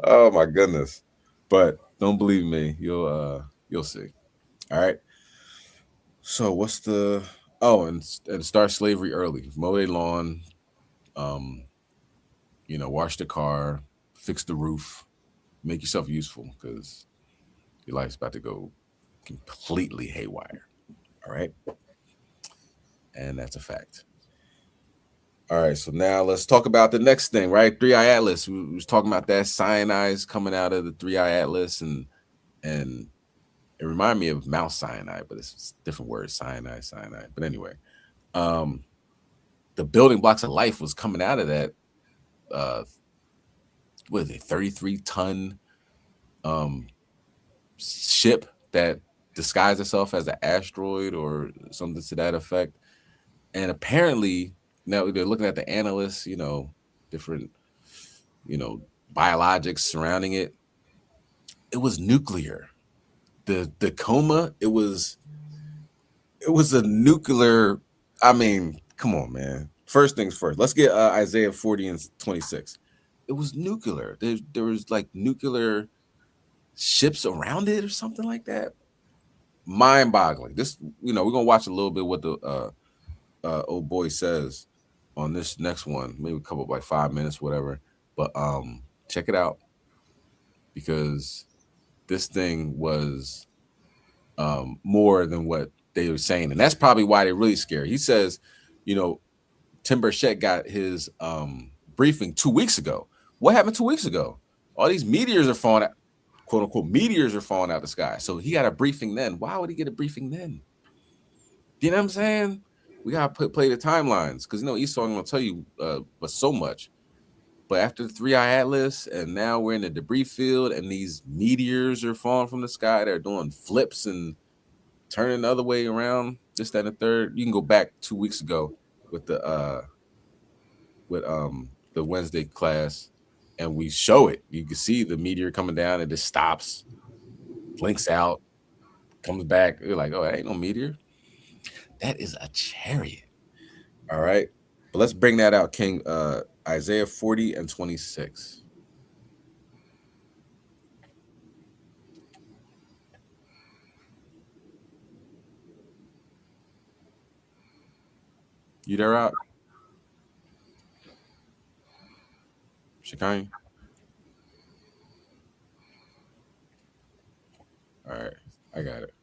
Oh, my goodness. But don't believe me. You'll see. All right. So what's the, and start slavery early. Mow their lawn, you know, wash the car, fix the roof, make yourself useful, because your life's about to go completely haywire. All right. And that's a fact. All right. So now let's talk about the next thing, right? 3i Atlas. We was talking about that cyanide coming out of the 3i Atlas, and it reminded me of Mount Sinai, but it's a different word, cyanide. But anyway, the building blocks of life was coming out of that, what is it, 33-ton ship that disguised itself as an asteroid or something to that effect. And apparently, now they're looking at the analysts, you know, different, you know, biologics surrounding it. It was nuclear. The coma, it was a nuclear. I mean, come on, man. First things first. Let's get Isaiah 40 and 26. It was nuclear. There was like nuclear ships around it or something like that. Mind-boggling. This, you know, we're gonna watch a little bit what the old boy says on this next one, maybe a couple, like 5 minutes, whatever. But check it out, because this thing was more than what they were saying, and that's probably why they're really scared. He says, you know, Tim Burchett got his briefing 2 weeks ago. What happened 2 weeks ago? All these meteors are falling out, quote unquote, meteors are falling out of the sky. So he got a briefing then. Why would he get a briefing then? You know what I'm saying? We gotta play the timelines, because, you know, Esau gonna tell you but so much. But after the 3i Atlas, and now we're in the debris field, and these meteors are falling from the sky. They're doing flips and turning the other way around, this, that, and the third. You can go back 2 weeks ago with the Wednesday class, and we show it. You can see the meteor coming down, and it just stops, blinks out, comes back. You're like, oh, that ain't no meteor. That is a chariot. All right. But let's bring that out, King. Isaiah 40 and 26. You there, Rob? Shikani? All right, I got it.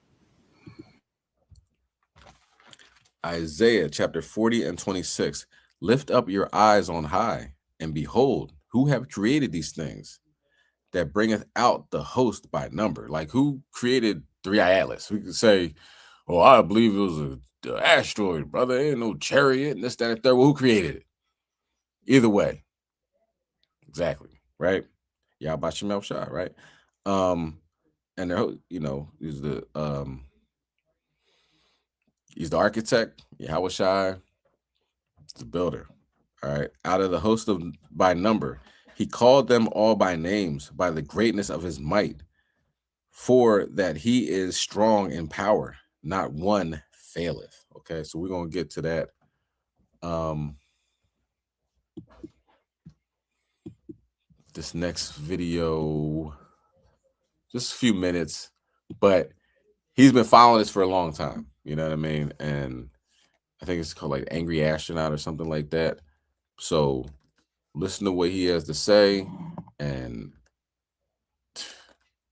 Isaiah chapter 40 and 26. Lift up your eyes on high, and behold, who have created these things, that bringeth out the host by number. Like, who created 3i Atlas? We could say, oh, I believe it was an asteroid, brother. Ain't no chariot and this, that, and third. Well, who created it? Either way. Exactly, right? Yahweh Shemel Shah, right? And they're, you know, he's the architect, Yahweh Shai, the builder. All right. Out of the host of by number, he called them all by names, by the greatness of his might, for that he is strong in power, not one faileth. Okay, so we're gonna get to that. This next video, just a few minutes, but he's been following this for a long time. You know what I mean? And I think it's called like Angry Astronaut or something like that. So listen to what he has to say, and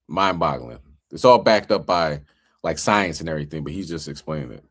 mind-boggling. It's all backed up by like science and everything, but he's just explaining it.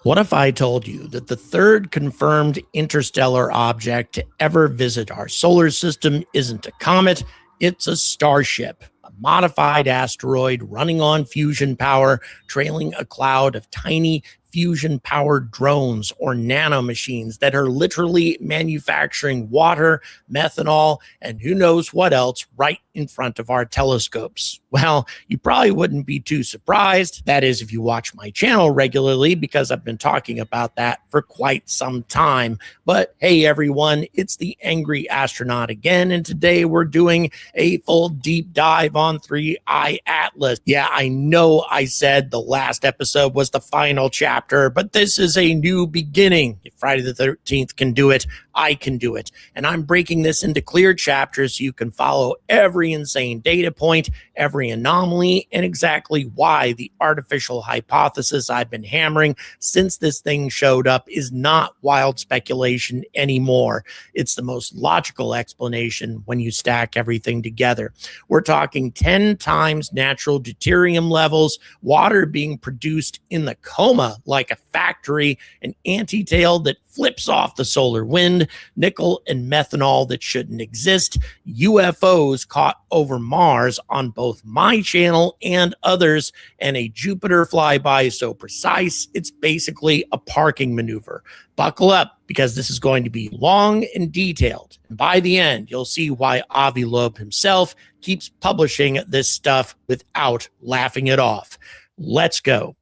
What if I told you that the third confirmed interstellar object to ever visit our solar system isn't a comet, it's a starship, a modified asteroid running on fusion power, trailing a cloud of tiny fusion-powered drones or nanomachines that are literally manufacturing water, methanol, and who knows what else right in front of our telescopes. Well, you probably wouldn't be too surprised. That is, if you watch my channel regularly, because I've been talking about that for quite some time. But hey, everyone, it's the Angry Astronaut again, and today we're doing a full deep dive on 3i Atlas. Yeah, I know I said the last episode was the final chapter, but this is a new beginning. If Friday the 13th can do it, I can do it. And I'm breaking this into clear chapters so you can follow every insane data point, every anomaly, and exactly why the artificial hypothesis I've been hammering since this thing showed up is not wild speculation anymore. It's the most logical explanation when you stack everything together. We're talking 10 times natural deuterium levels, water being produced in the coma like a factory, an anti-tail that flips off the solar wind, nickel and methanol that shouldn't exist, UFOs caught over Mars on both my channel and others, and a Jupiter flyby so precise it's basically a parking maneuver. Buckle up, because this is going to be long and detailed. And by the end, you'll see why Avi Loeb himself keeps publishing this stuff without laughing it off. Let's go.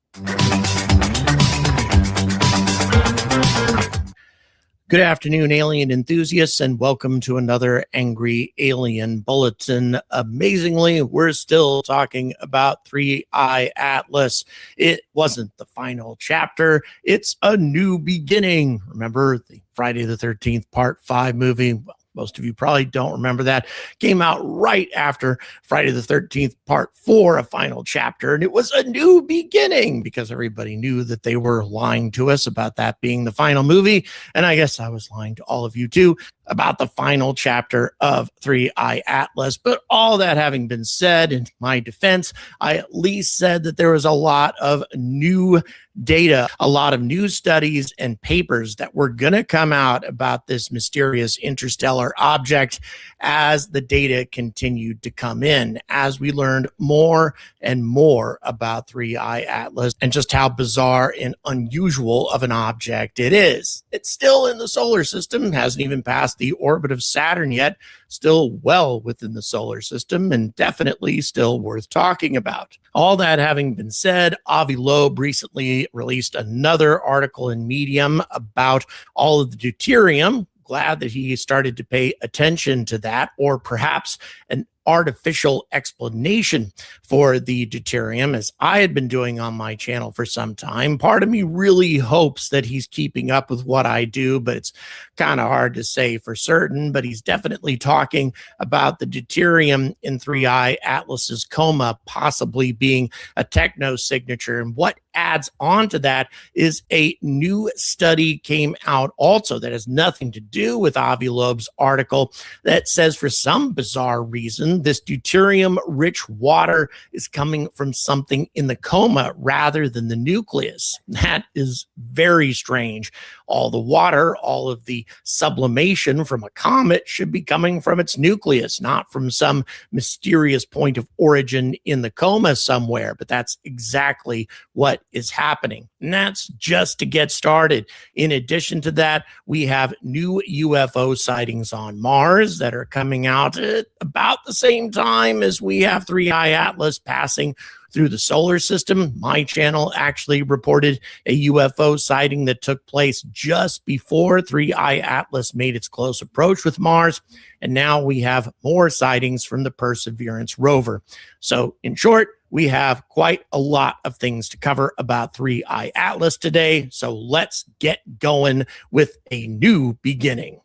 Good afternoon, alien enthusiasts, and welcome to another Angry Alien Bulletin. Amazingly, we're still talking about 3i Atlas. It wasn't the final chapter. It's a new beginning. Remember the Friday the 13th Part 5 movie? Well, most of you probably don't remember that. Came out right after Friday the 13th Part 4, a final chapter, and it was a new beginning because everybody knew that they were lying to us about that being the final movie. And I guess I was lying to all of you too about the final chapter of 3i Atlas. But all that having been said, in my defense, I at least said that there was a lot of new data, a lot of new studies and papers that were going to come out about this mysterious interstellar object as the data continued to come in, as we learned more and more about 3i Atlas and just how bizarre and unusual of an object it is. It's still in the solar system, hasn't even passed the orbit of Saturn yet, still well within the solar system, and definitely still worth talking about. All that having been said, Avi Loeb recently released another article in Medium about all of the deuterium. Glad that he started to pay attention to that, or perhaps an artificial explanation for the deuterium, as I had been doing on my channel for some time. Part of me really hopes that he's keeping up with what I do, but it's kind of hard to say for certain. But he's definitely talking about the deuterium in 3I Atlas's coma possibly being a techno signature. And what adds on to that is a new study came out also that has nothing to do with Avi Loeb's article that says for some bizarre reason this deuterium-rich water is coming from something in the coma rather than the nucleus. That is very strange. All the water, all of the sublimation from a comet should be coming from its nucleus, not from some mysterious point of origin in the coma somewhere. But that's exactly what is happening. And that's just to get started. In addition to that, we have new UFO sightings on Mars that are coming out at about the same time as we have 3I Atlas passing through the solar system. My channel actually reported a UFO sighting that took place just before 3I Atlas made its close approach with Mars. And now we have more sightings from the Perseverance rover. So in short, we have quite a lot of things to cover about 3I Atlas today. So let's get going with a new beginning.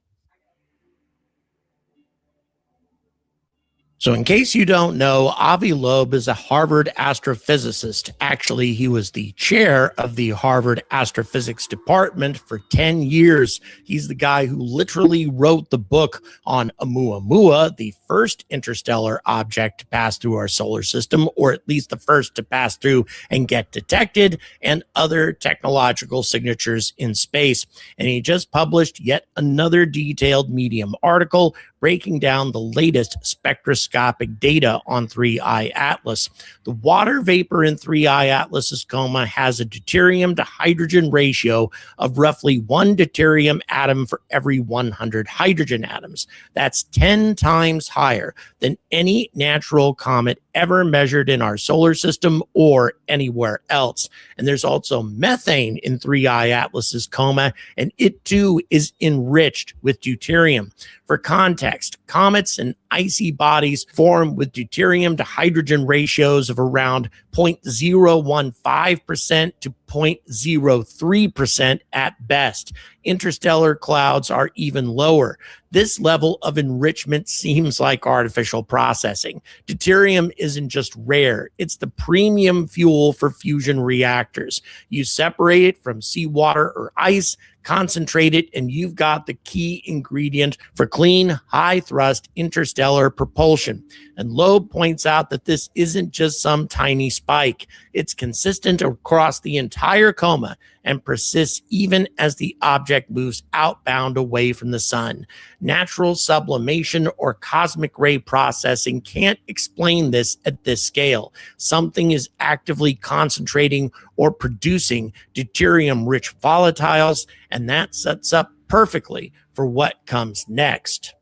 So in case you don't know, Avi Loeb is a Harvard astrophysicist. Actually, he was the chair of the Harvard Astrophysics Department for 10 years. He's the guy who literally wrote the book on Oumuamua, the first interstellar object to pass through our solar system, or at least the first to pass through and get detected, and other technological signatures in space. And he just published yet another detailed Medium article breaking down the latest spectroscopic data on 3I Atlas. The water vapor in 3I Atlas's coma has a deuterium to hydrogen ratio of roughly 1 deuterium atom for every 100 hydrogen atoms. That's 10 times higher than any natural comet ever measured in our solar system or anywhere else. And there's also methane in 3I Atlas's coma, and it too is enriched with deuterium. For context, comets and icy bodies form with deuterium to hydrogen ratios of around 0.015% to 0.03% at best. Interstellar clouds are even lower. This level of enrichment seems like artificial processing. Deuterium isn't just rare, it's the premium fuel for fusion reactors. You separate it from seawater or ice, concentrate it, and you've got the key ingredient for clean, high-thrust interstellar propulsion. And Loeb points out that this isn't just some tiny spike. It's consistent across the entire coma and persists even as the object moves outbound away from the sun. Natural sublimation or cosmic ray processing can't explain this at this scale. Something is actively concentrating or producing deuterium-rich volatiles, and that sets up perfectly for what comes next.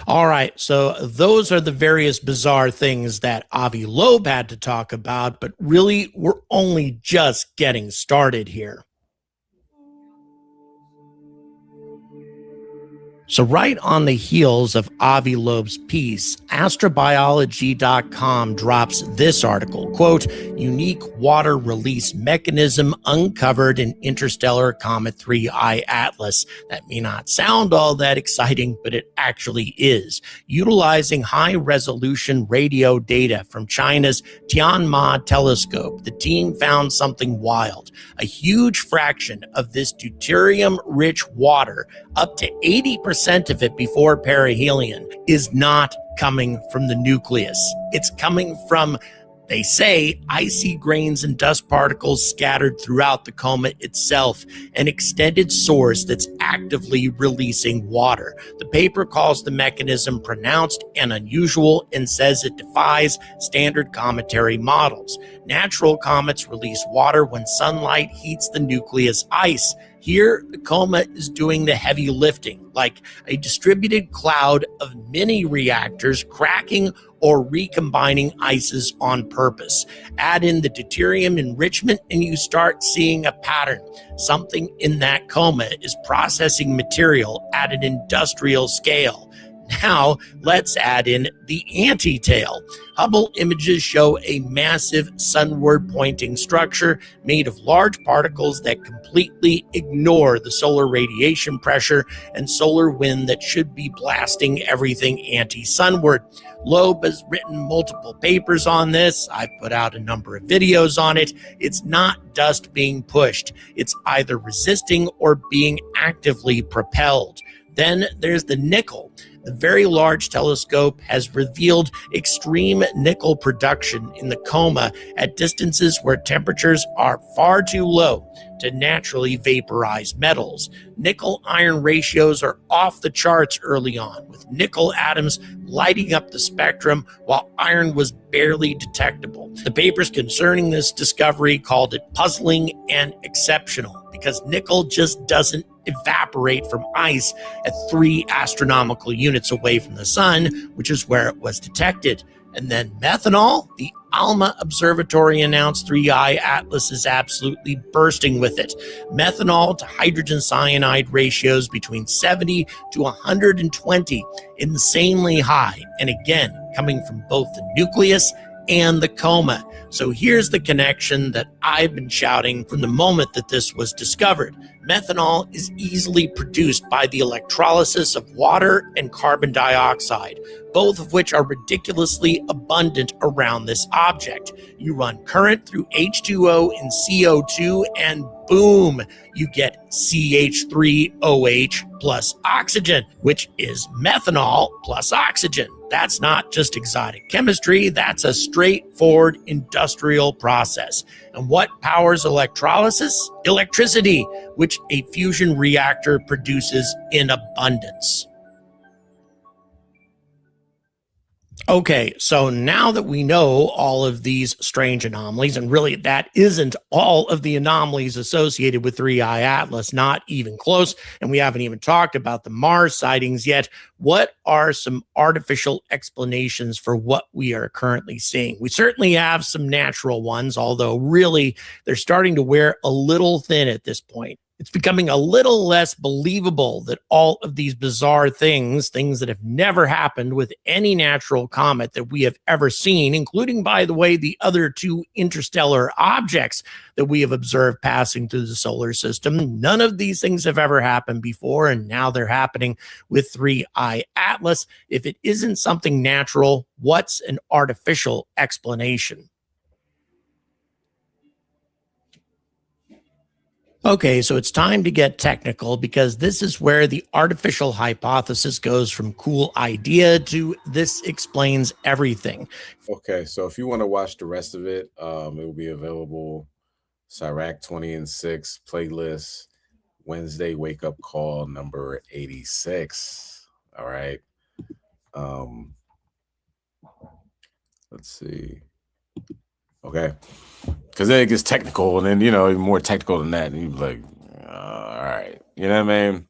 All right, so those are the various bizarre things that Avi Loeb had to talk about, but really we're only just getting started here. So right on the heels of Avi Loeb's piece, astrobiology.com drops this article, quote, unique water release mechanism uncovered in interstellar comet 3I Atlas. That may not sound all that exciting, but it actually is. Utilizing high-resolution radio data from China's Tianma telescope, the team found something wild. A huge fraction of this deuterium-rich water, up to 80% of it before perihelion, is not coming from the nucleus. It's coming from, they say, icy grains and dust particles scattered throughout the coma itself, an extended source that's actively releasing water. The paper calls the mechanism pronounced and unusual and says it defies standard cometary models. Natural comets release water when sunlight heats the nucleus ice. Here, the coma is doing the heavy lifting, like a distributed cloud of mini reactors cracking or recombining ices on purpose. Add in the deuterium enrichment and you start seeing a pattern. Something in that coma is processing material at an industrial scale. Now, let's add in the anti-tail. Hubble images show a massive sunward-pointing structure made of large particles that completely ignore the solar radiation pressure and solar wind that should be blasting everything anti-sunward. Loeb has written multiple papers on this. I've put out a number of videos on it. It's not dust being pushed. It's either resisting or being actively propelled. Then there's the nickel. The Very Large Telescope has revealed extreme nickel production in the coma at distances where temperatures are far too low to naturally vaporize metals. Nickel-iron ratios are off the charts early on, with nickel atoms lighting up the spectrum while iron was barely detectable. The papers concerning this discovery called it puzzling and exceptional because nickel just doesn't evaporate from ice at 3 astronomical units away from the sun, which is where it was detected. And then methanol, the ALMA Observatory announced 3I Atlas is absolutely bursting with it. Methanol to hydrogen cyanide ratios between 70 to 120, insanely high. And again, coming from both the nucleus and the coma. So here's the connection that I've been shouting from the moment that this was discovered. Methanol is easily produced by the electrolysis of water and carbon dioxide, both of which are ridiculously abundant around this object. You run current through H2O and CO2 and boom, you get CH3OH plus oxygen, which is methanol plus oxygen. That's not just exotic chemistry, that's a straightforward industrial process. And what powers electrolysis? Electricity, which a fusion reactor produces in abundance. Okay, so now that we know all of these strange anomalies, and really that isn't all of the anomalies associated with 3I Atlas, not even close, and we haven't even talked about the Mars sightings yet, what are some artificial explanations for what we are currently seeing? We certainly have some natural ones, although really they're starting to wear a little thin at this point. It's becoming a little less believable that all of these bizarre things that have never happened with any natural comet that we have ever seen, including, by the way, the other 2 interstellar objects that we have observed passing through the solar system. None of these things have ever happened before, and now they're happening with 3I Atlas. If it isn't something natural, what's an artificial explanation? Okay, so it's time to get technical because this is where the artificial hypothesis goes from cool idea to this explains everything. Okay, so if you want to watch the rest of it, it will be available Cyrac 20 and 6 playlist, Wednesday wake up call number 86. All right. Let's see. Okay. Because then it gets technical, and then, even more technical than that. And you'd be like, all right. You know what I mean?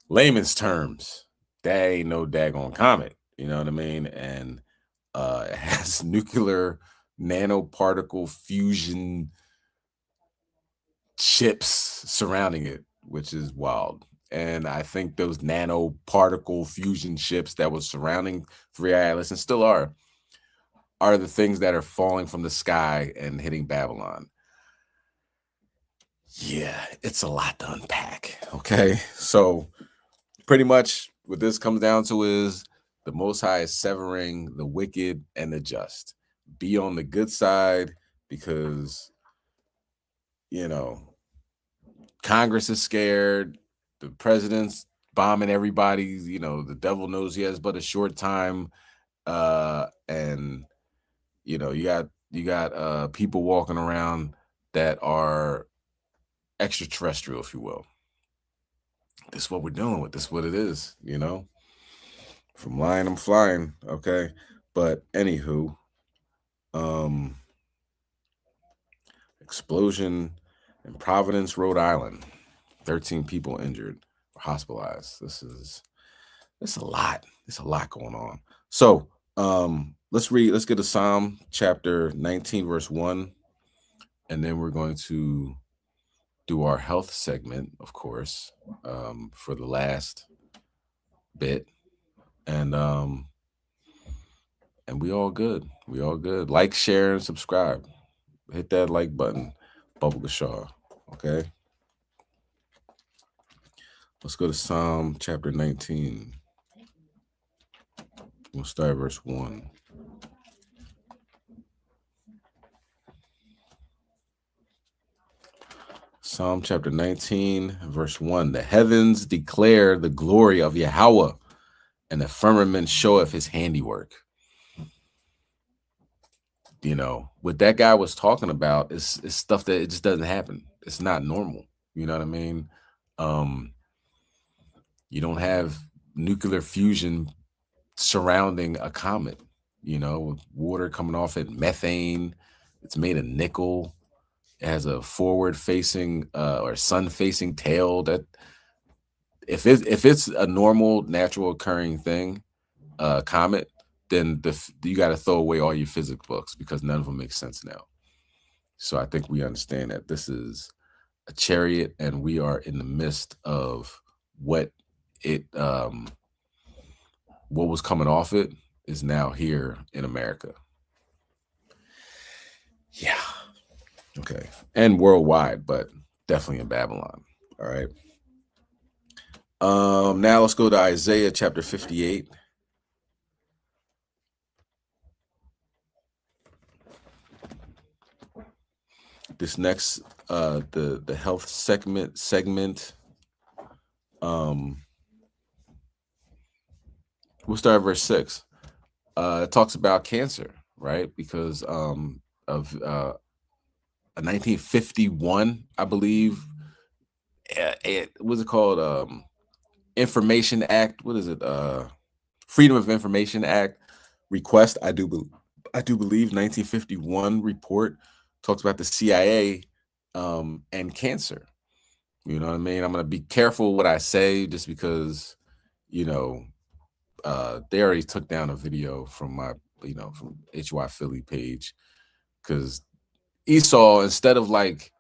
Layman's terms, that ain't no daggone comet. You know what I mean? And it has nuclear nanoparticle fusion chips surrounding it, which is wild. And I think those nanoparticle fusion chips that was surrounding 3I Atlas and still are the things that are falling from the sky and hitting Babylon. Yeah, it's a lot to unpack. Okay, so pretty much what this comes down to is the Most High is severing the wicked and the just. Be on the good side because, Congress is scared. The president's bombing everybody. The devil knows he has but a short time. And you got people walking around that are extraterrestrial, if you will. This is what we're dealing with. This is what it is, From lying, I'm flying. Okay. But anywho, explosion in Providence, Rhode Island. 13 people injured or hospitalized. It's a lot. It's a lot going on. So let's get to Psalm chapter 19, verse 1. And then we're going to do our health segment, of course, for the last bit. And we all good. We all good. Like, share, and subscribe. Hit that like button, Bubba Shaw. Okay. Let's go to Psalm chapter 19. We'll start at verse 1. Psalm chapter 19, verse 1. The heavens declare the glory of Yahweh, and the firmament showeth his handiwork. You know, what that guy was talking about is stuff that it just doesn't happen. It's not normal. You know what I mean? You don't have nuclear fusion surrounding a comet, you know, with water coming off it, methane. It's made of nickel. It has a forward-facing or sun-facing tail. That if it's a normal, natural occurring thing, comet, then you got to throw away all your physics books because none of them make sense now. So I think we understand that this is a chariot, and we are in the midst of what was coming off it is now here in America. Yeah. Okay. And worldwide, but definitely in Babylon. All right. Now let's go to Isaiah chapter 58. This next the health segment we'll start at verse 6. It talks about cancer, right? Because of a 1951, I believe, what's it called? Information Act. What is it? Freedom of Information Act request. I do believe 1951 report talks about the CIA and cancer. You know what I mean? I'm gonna be careful what I say, just because, you know, they already took down a video from my, from HOI Philly page, because Esau, instead of like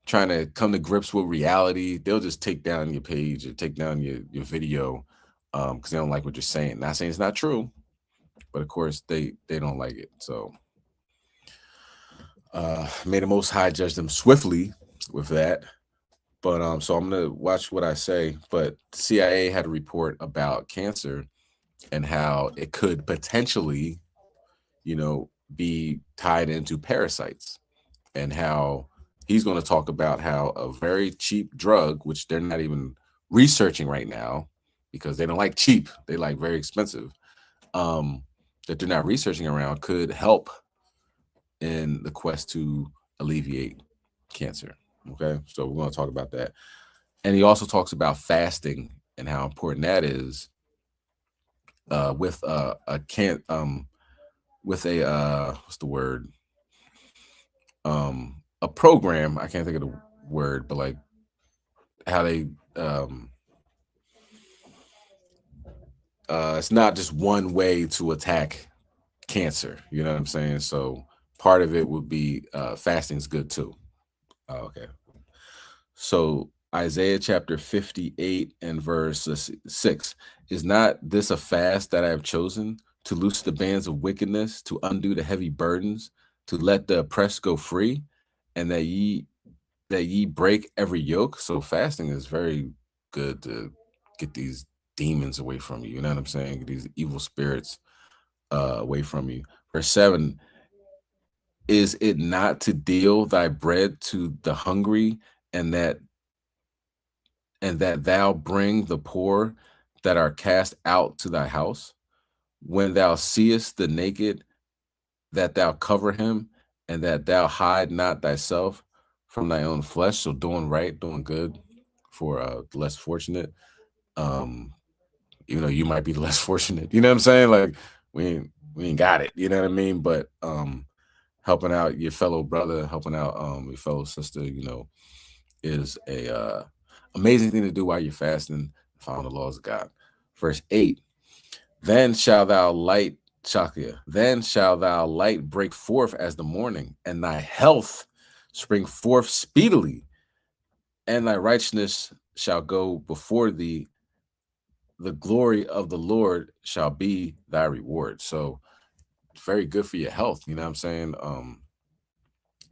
trying to come to grips with reality, they'll just take down your page or take down your video because they don't like what you're saying. Not saying it's not true, but of course they don't like it. So may the Most High judge them swiftly with that. But so I'm gonna watch what I say. But CIA had a report about cancer and how it could potentially, be tied into parasites, and how he's going to talk about how a very cheap drug, which they're not even researching right now because they don't like cheap, they like very expensive, that they're not researching around, could help in the quest to alleviate cancer. Okay, so we're going to talk about that. And he also talks about fasting and how important that is with a program. I can't think of the word, but like how they it's not just one way to attack cancer, you know what I'm saying? So part of it would be fasting's good too. Okay, so Isaiah chapter 58 and verse 6. Is not this a fast that I have chosen, to loose the bands of wickedness, to undo the heavy burdens, to let the oppressed go free, and that ye break every yoke? So fasting is very good to get these demons away from you. You know what I'm saying? Get these evil spirits away from you. Verse 7. Is it not to deal thy bread to the hungry, and that thou bring the poor that are cast out to thy house? When thou seest the naked, that thou cover him, and that thou hide not thyself from thy own flesh. So doing right, doing good for the less fortunate. Even though you might be the less fortunate, you know what I'm saying? Like we ain't got it, you know what I mean? But helping out your fellow brother, helping out your fellow sister, is a amazing thing to do while you're fasting, following the laws of God. Verse 8. Then shall thou light break forth as the morning, and thy health spring forth speedily, and thy righteousness shall go before thee the glory of the Lord shall be thy reward. So very good for your health. You know what I'm saying?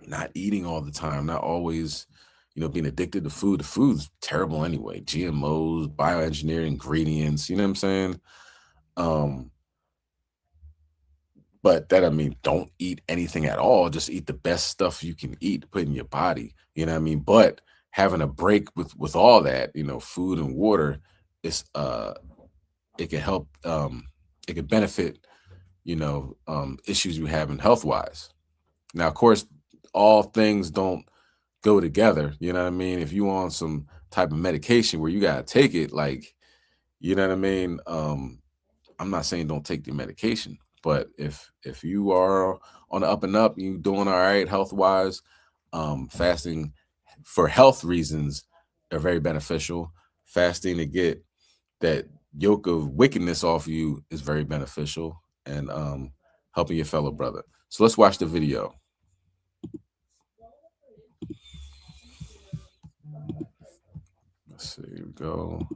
Not eating all the time, not always, being addicted to food. The food's terrible anyway. GMOs, bioengineered ingredients, you know what I'm saying? But that, I mean, don't eat anything at all. Just eat the best stuff you can eat, put in your body. You know what I mean? But having a break with all that, food and water, is it can help, it can benefit, issues you have in health-wise. Now, of course, all things don't go together. You know what I mean? If you on some type of medication where you gotta take it, like, you know what I mean? I'm not saying don't take the medication, but if you are on the up and up, you doing all right health-wise, fasting for health reasons are very beneficial. Fasting to get that yoke of wickedness off you is very beneficial, and helping your fellow brother. So let's watch the video. Let's see, here we go.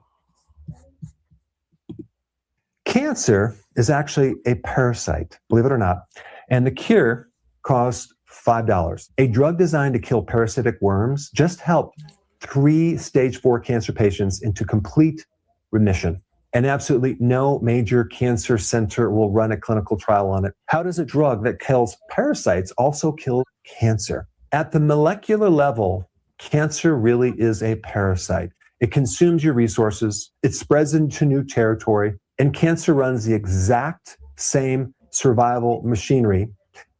Cancer is actually a parasite, believe it or not, and the cure cost $5. A drug designed to kill parasitic worms just helped 3 stage 4 cancer patients into complete remission. And absolutely no major cancer center will run a clinical trial on it. How does a drug that kills parasites also kill cancer? At the molecular level, cancer really is a parasite. It consumes your resources, it spreads into new territory, and cancer runs the exact same survival machinery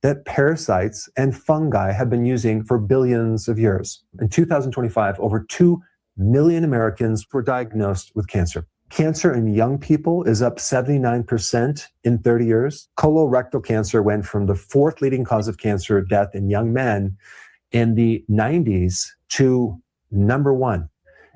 that parasites and fungi have been using for billions of years. In 2025, over 2 million Americans were diagnosed with cancer. Cancer in young people is up 79% in 30 years. Colorectal cancer went from the 4th leading cause of cancer death in young men in the 90s to number 1.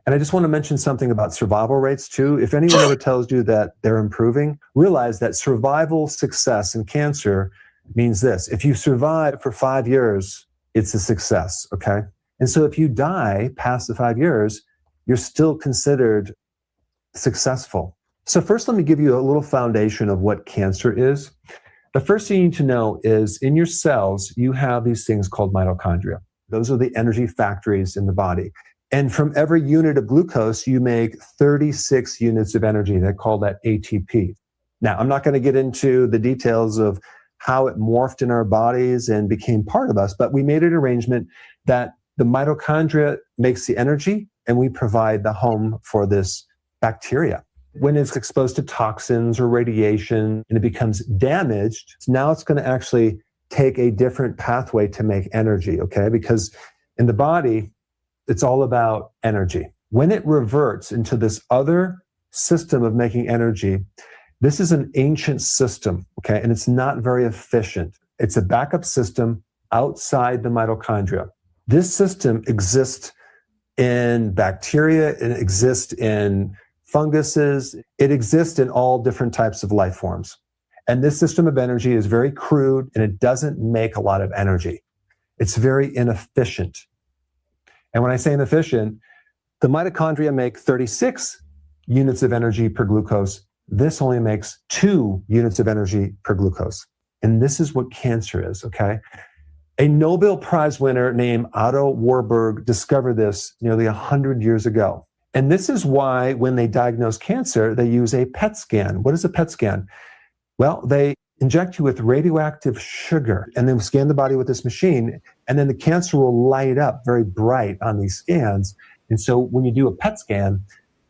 And I just want to mention something about survival rates too. If anyone ever tells you that they're improving, realize that survival success in cancer means this. If you survive for 5 years, it's a success, okay? And so if you die past the 5 years, you're still considered successful. So first, let me give you a little foundation of what cancer is. The first thing you need to know is in your cells, you have these things called mitochondria. Those are the energy factories in the body. And from every unit of glucose, you make 36 units of energy. They call that ATP. Now, I'm not going to get into the details of how it morphed in our bodies and became part of us, but we made an arrangement that the mitochondria makes the energy and we provide the home for this bacteria. When it's exposed to toxins or radiation and it becomes damaged, now it's going to actually take a different pathway to make energy, okay? Because in the body, it's all about energy. When it reverts into this other system of making energy, this is an ancient system, okay? And it's not very efficient. It's a backup system outside the mitochondria. This system exists in bacteria, it exists in funguses, it exists in all different types of life forms. And this system of energy is very crude and it doesn't make a lot of energy. It's very inefficient. And when I say inefficient, the mitochondria make 36 units of energy per glucose. This only makes 2 units of energy per glucose. And this is what cancer is, okay? A Nobel Prize winner named Otto Warburg discovered this nearly 100 years ago. And this is why when they diagnose cancer, they use a PET scan. What is a PET scan? Well, they inject you with radioactive sugar and then scan the body with this machine. And then the cancer will light up very bright on these scans. And so when you do a PET scan,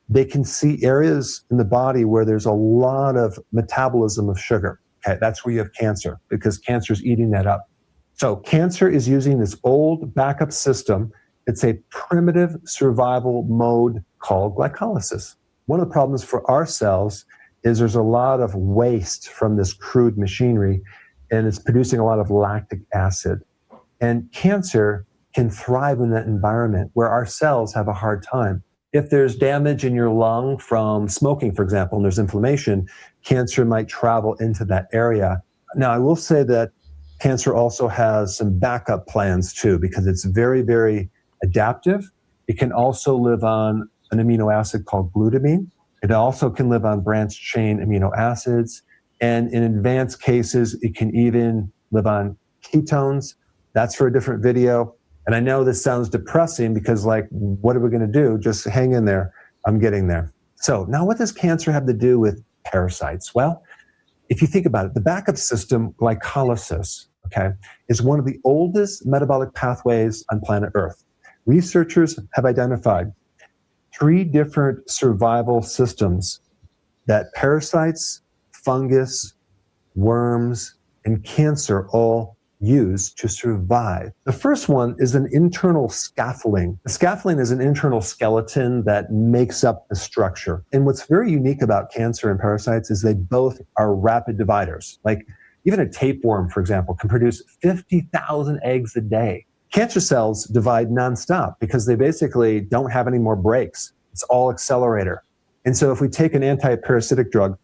they can see areas in the body where there's a lot of metabolism of sugar. Okay, that's where you have cancer because cancer is eating that up. So cancer is using this old backup system. It's a primitive survival mode called glycolysis. One of the problems for our cells is there's a lot of waste from this crude machinery, and it's producing a lot of lactic acid. And cancer can thrive in that environment where our cells have a hard time. If there's damage in your lung from smoking, for example, and there's inflammation, cancer might travel into that area. Now, I will say that cancer also has some backup plans too, because it's very, very adaptive. It can also live on an amino acid called glutamine. It also can live on branched chain amino acids. And in advanced cases, it can even live on ketones. That's for a different video. And I know this sounds depressing because, like, what are we going to do? Just hang in there. I'm getting there. So now what does cancer have to do with parasites? Well, if you think about it, the backup system, glycolysis, okay, is one of the oldest metabolic pathways on planet Earth. Researchers have identified 3 different survival systems that parasites, fungus, worms, and cancer all use to survive. The first one is an internal scaffolding. The scaffolding is an internal skeleton that makes up the structure. And what's very unique about cancer and parasites is they both are rapid dividers. Like even a tapeworm, for example, can produce 50,000 eggs a day. Cancer cells divide nonstop because they basically don't have any more breaks. It's all accelerator. And so if we take an anti-parasitic drug,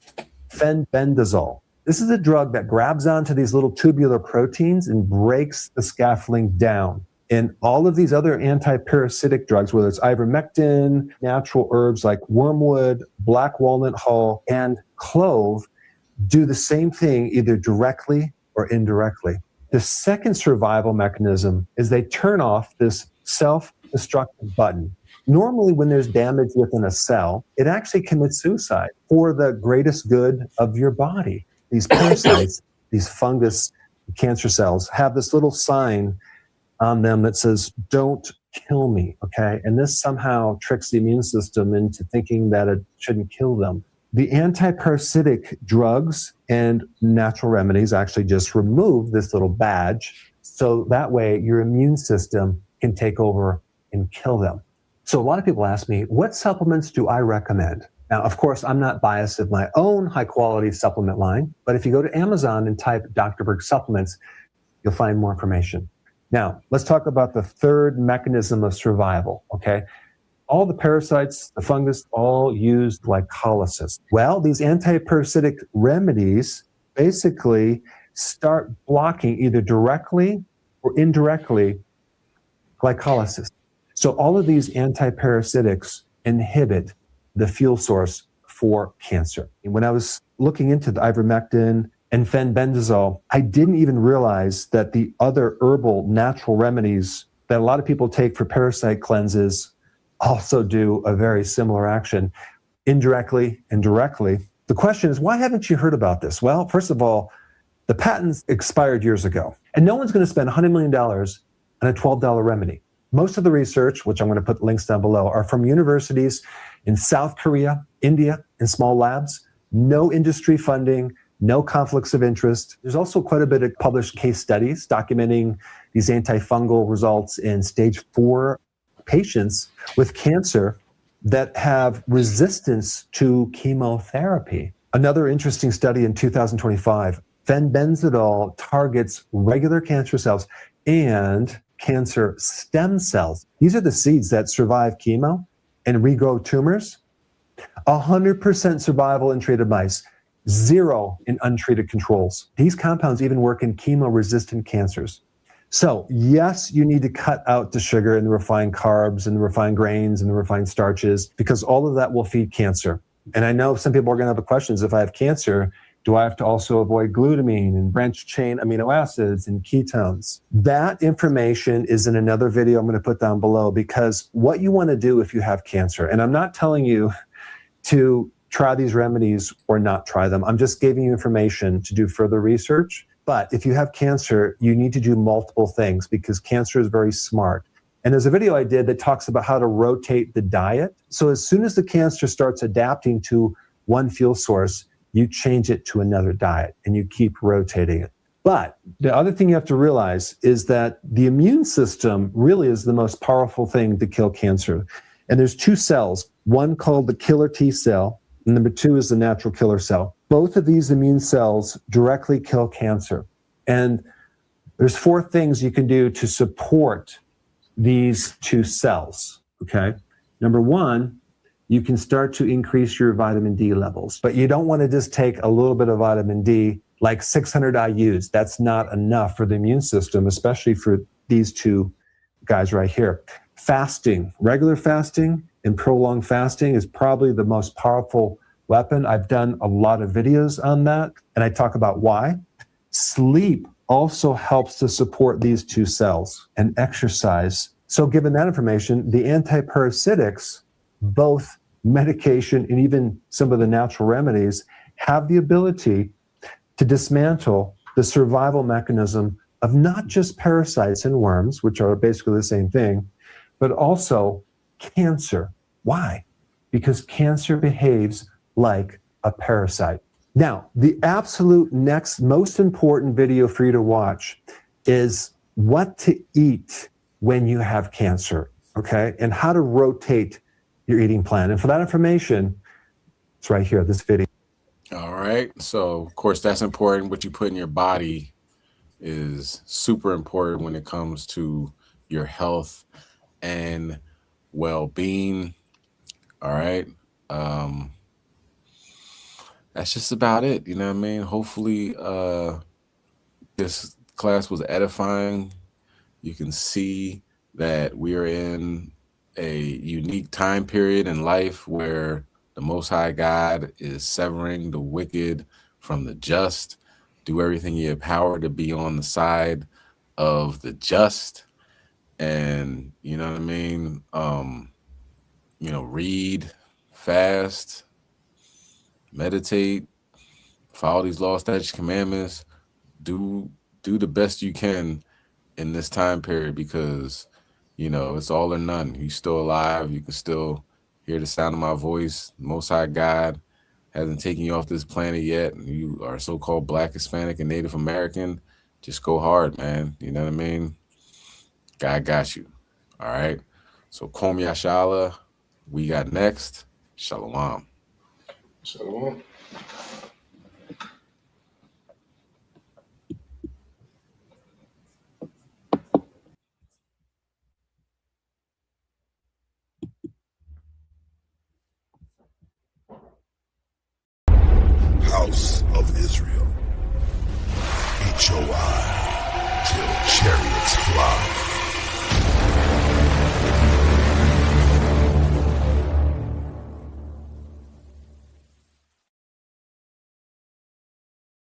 fenbendazole, this is a drug that grabs onto these little tubular proteins and breaks the scaffolding down. And all of these other anti-parasitic drugs, whether it's ivermectin, natural herbs like wormwood, black walnut hull, and clove, do the same thing either directly or indirectly. The second survival mechanism is they turn off this self-destructive button. Normally, when there's damage within a cell, it actually commits suicide for the greatest good of your body. These parasites, these fungus cancer cells, have this little sign on them that says, "Don't kill me," okay? And this somehow tricks the immune system into thinking that it shouldn't kill them. The anti-parasitic drugs and natural remedies actually just remove this little badge, so that way your immune system can take over and kill them. So a lot of people ask me, what supplements do I recommend? Now, of course, I'm not biased of my own high-quality supplement line, but if you go to Amazon and type Dr. Berg supplements, you'll find more information. Now, let's talk about the third mechanism of survival, okay? All the parasites, the fungus, all use glycolysis. Well, these anti-parasitic remedies basically start blocking either directly or indirectly glycolysis. So all of these anti-parasitics inhibit the fuel source for cancer. And when I was looking into the ivermectin and fenbendazole, I didn't even realize that the other herbal natural remedies that a lot of people take for parasite cleanses also do a very similar action, indirectly and directly. The question is, why haven't you heard about this? Well, first of all, the patents expired years ago, and no one's going to spend $100 million on a $12 remedy. Most of the research, which I'm going to put links down below, are from universities in South Korea, India, and small labs. No industry funding, no conflicts of interest. There's also quite a bit of published case studies documenting these antifungal results in stage 4 patients with cancer that have resistance to chemotherapy. Another interesting study in 2025, fenbendazole targets regular cancer cells and cancer stem cells. These are the seeds that survive chemo and regrow tumors. 100% survival in treated mice, 0 in untreated controls. These compounds even work in chemo-resistant cancers. So yes, you need to cut out the sugar and the refined carbs and the refined grains and the refined starches, because all of that will feed cancer. And I know some people are going to have questions. If I have cancer, do I have to also avoid glutamine and branched chain amino acids and ketones? That information is in another video I'm going to put down below, because what you want to do if you have cancer, and I'm not telling you to try these remedies or not try them. I'm just giving you information to do further research. But if you have cancer, you need to do multiple things, because cancer is very smart. And there's a video I did that talks about how to rotate the diet. So as soon as the cancer starts adapting to one fuel source, you change it to another diet and you keep rotating it. But the other thing you have to realize is that the immune system really is the most powerful thing to kill cancer. And there's 2 cells, one called the killer T cell, and number 2 is the natural killer cell. Both of these immune cells directly kill cancer. And there's 4 things you can do to support these 2 cells, okay? Number 1, you can start to increase your vitamin D levels, but you don't want to just take a little bit of vitamin D, like 600 IUs. That's not enough for the immune system, especially for these 2 guys right here. Fasting, regular fasting, in prolonged fasting is probably the most powerful weapon. I've done a lot of videos on that, and I talk about why. Sleep also helps to support these two cells, and exercise. So given that information, the antiparasitics, both medication and even some of the natural remedies, have the ability to dismantle the survival mechanism of not just parasites and worms, which are basically the same thing, but also cancer. Why? Because cancer behaves like a parasite. Now, the absolute next most important video for you to watch is what to eat when you have cancer, okay? And how to rotate your eating plan. And for that information, it's right here, this video. All right. So, of course, that's important. What you put in your body is super important when it comes to your health and well-being. All right. That's just about it. You know what I mean? Hopefully, this class was edifying. You can see that we are in a unique time period in life where the Most High God is severing the wicked from the just. Do everything in your power to be on the side of the just. And, you know what I mean? You know, read, fast, meditate, follow these laws, statutes, commandments. Do the best you can in this time period, because, you know, it's all or none. You're still alive. You can still hear the sound of my voice. Most High God hasn't taken you off this planet yet. You are so-called Black, Hispanic, and Native American. Just go hard, man. You know what I mean? God got you. All right. So Kom Yashala, we got next. Shalom. Shalom.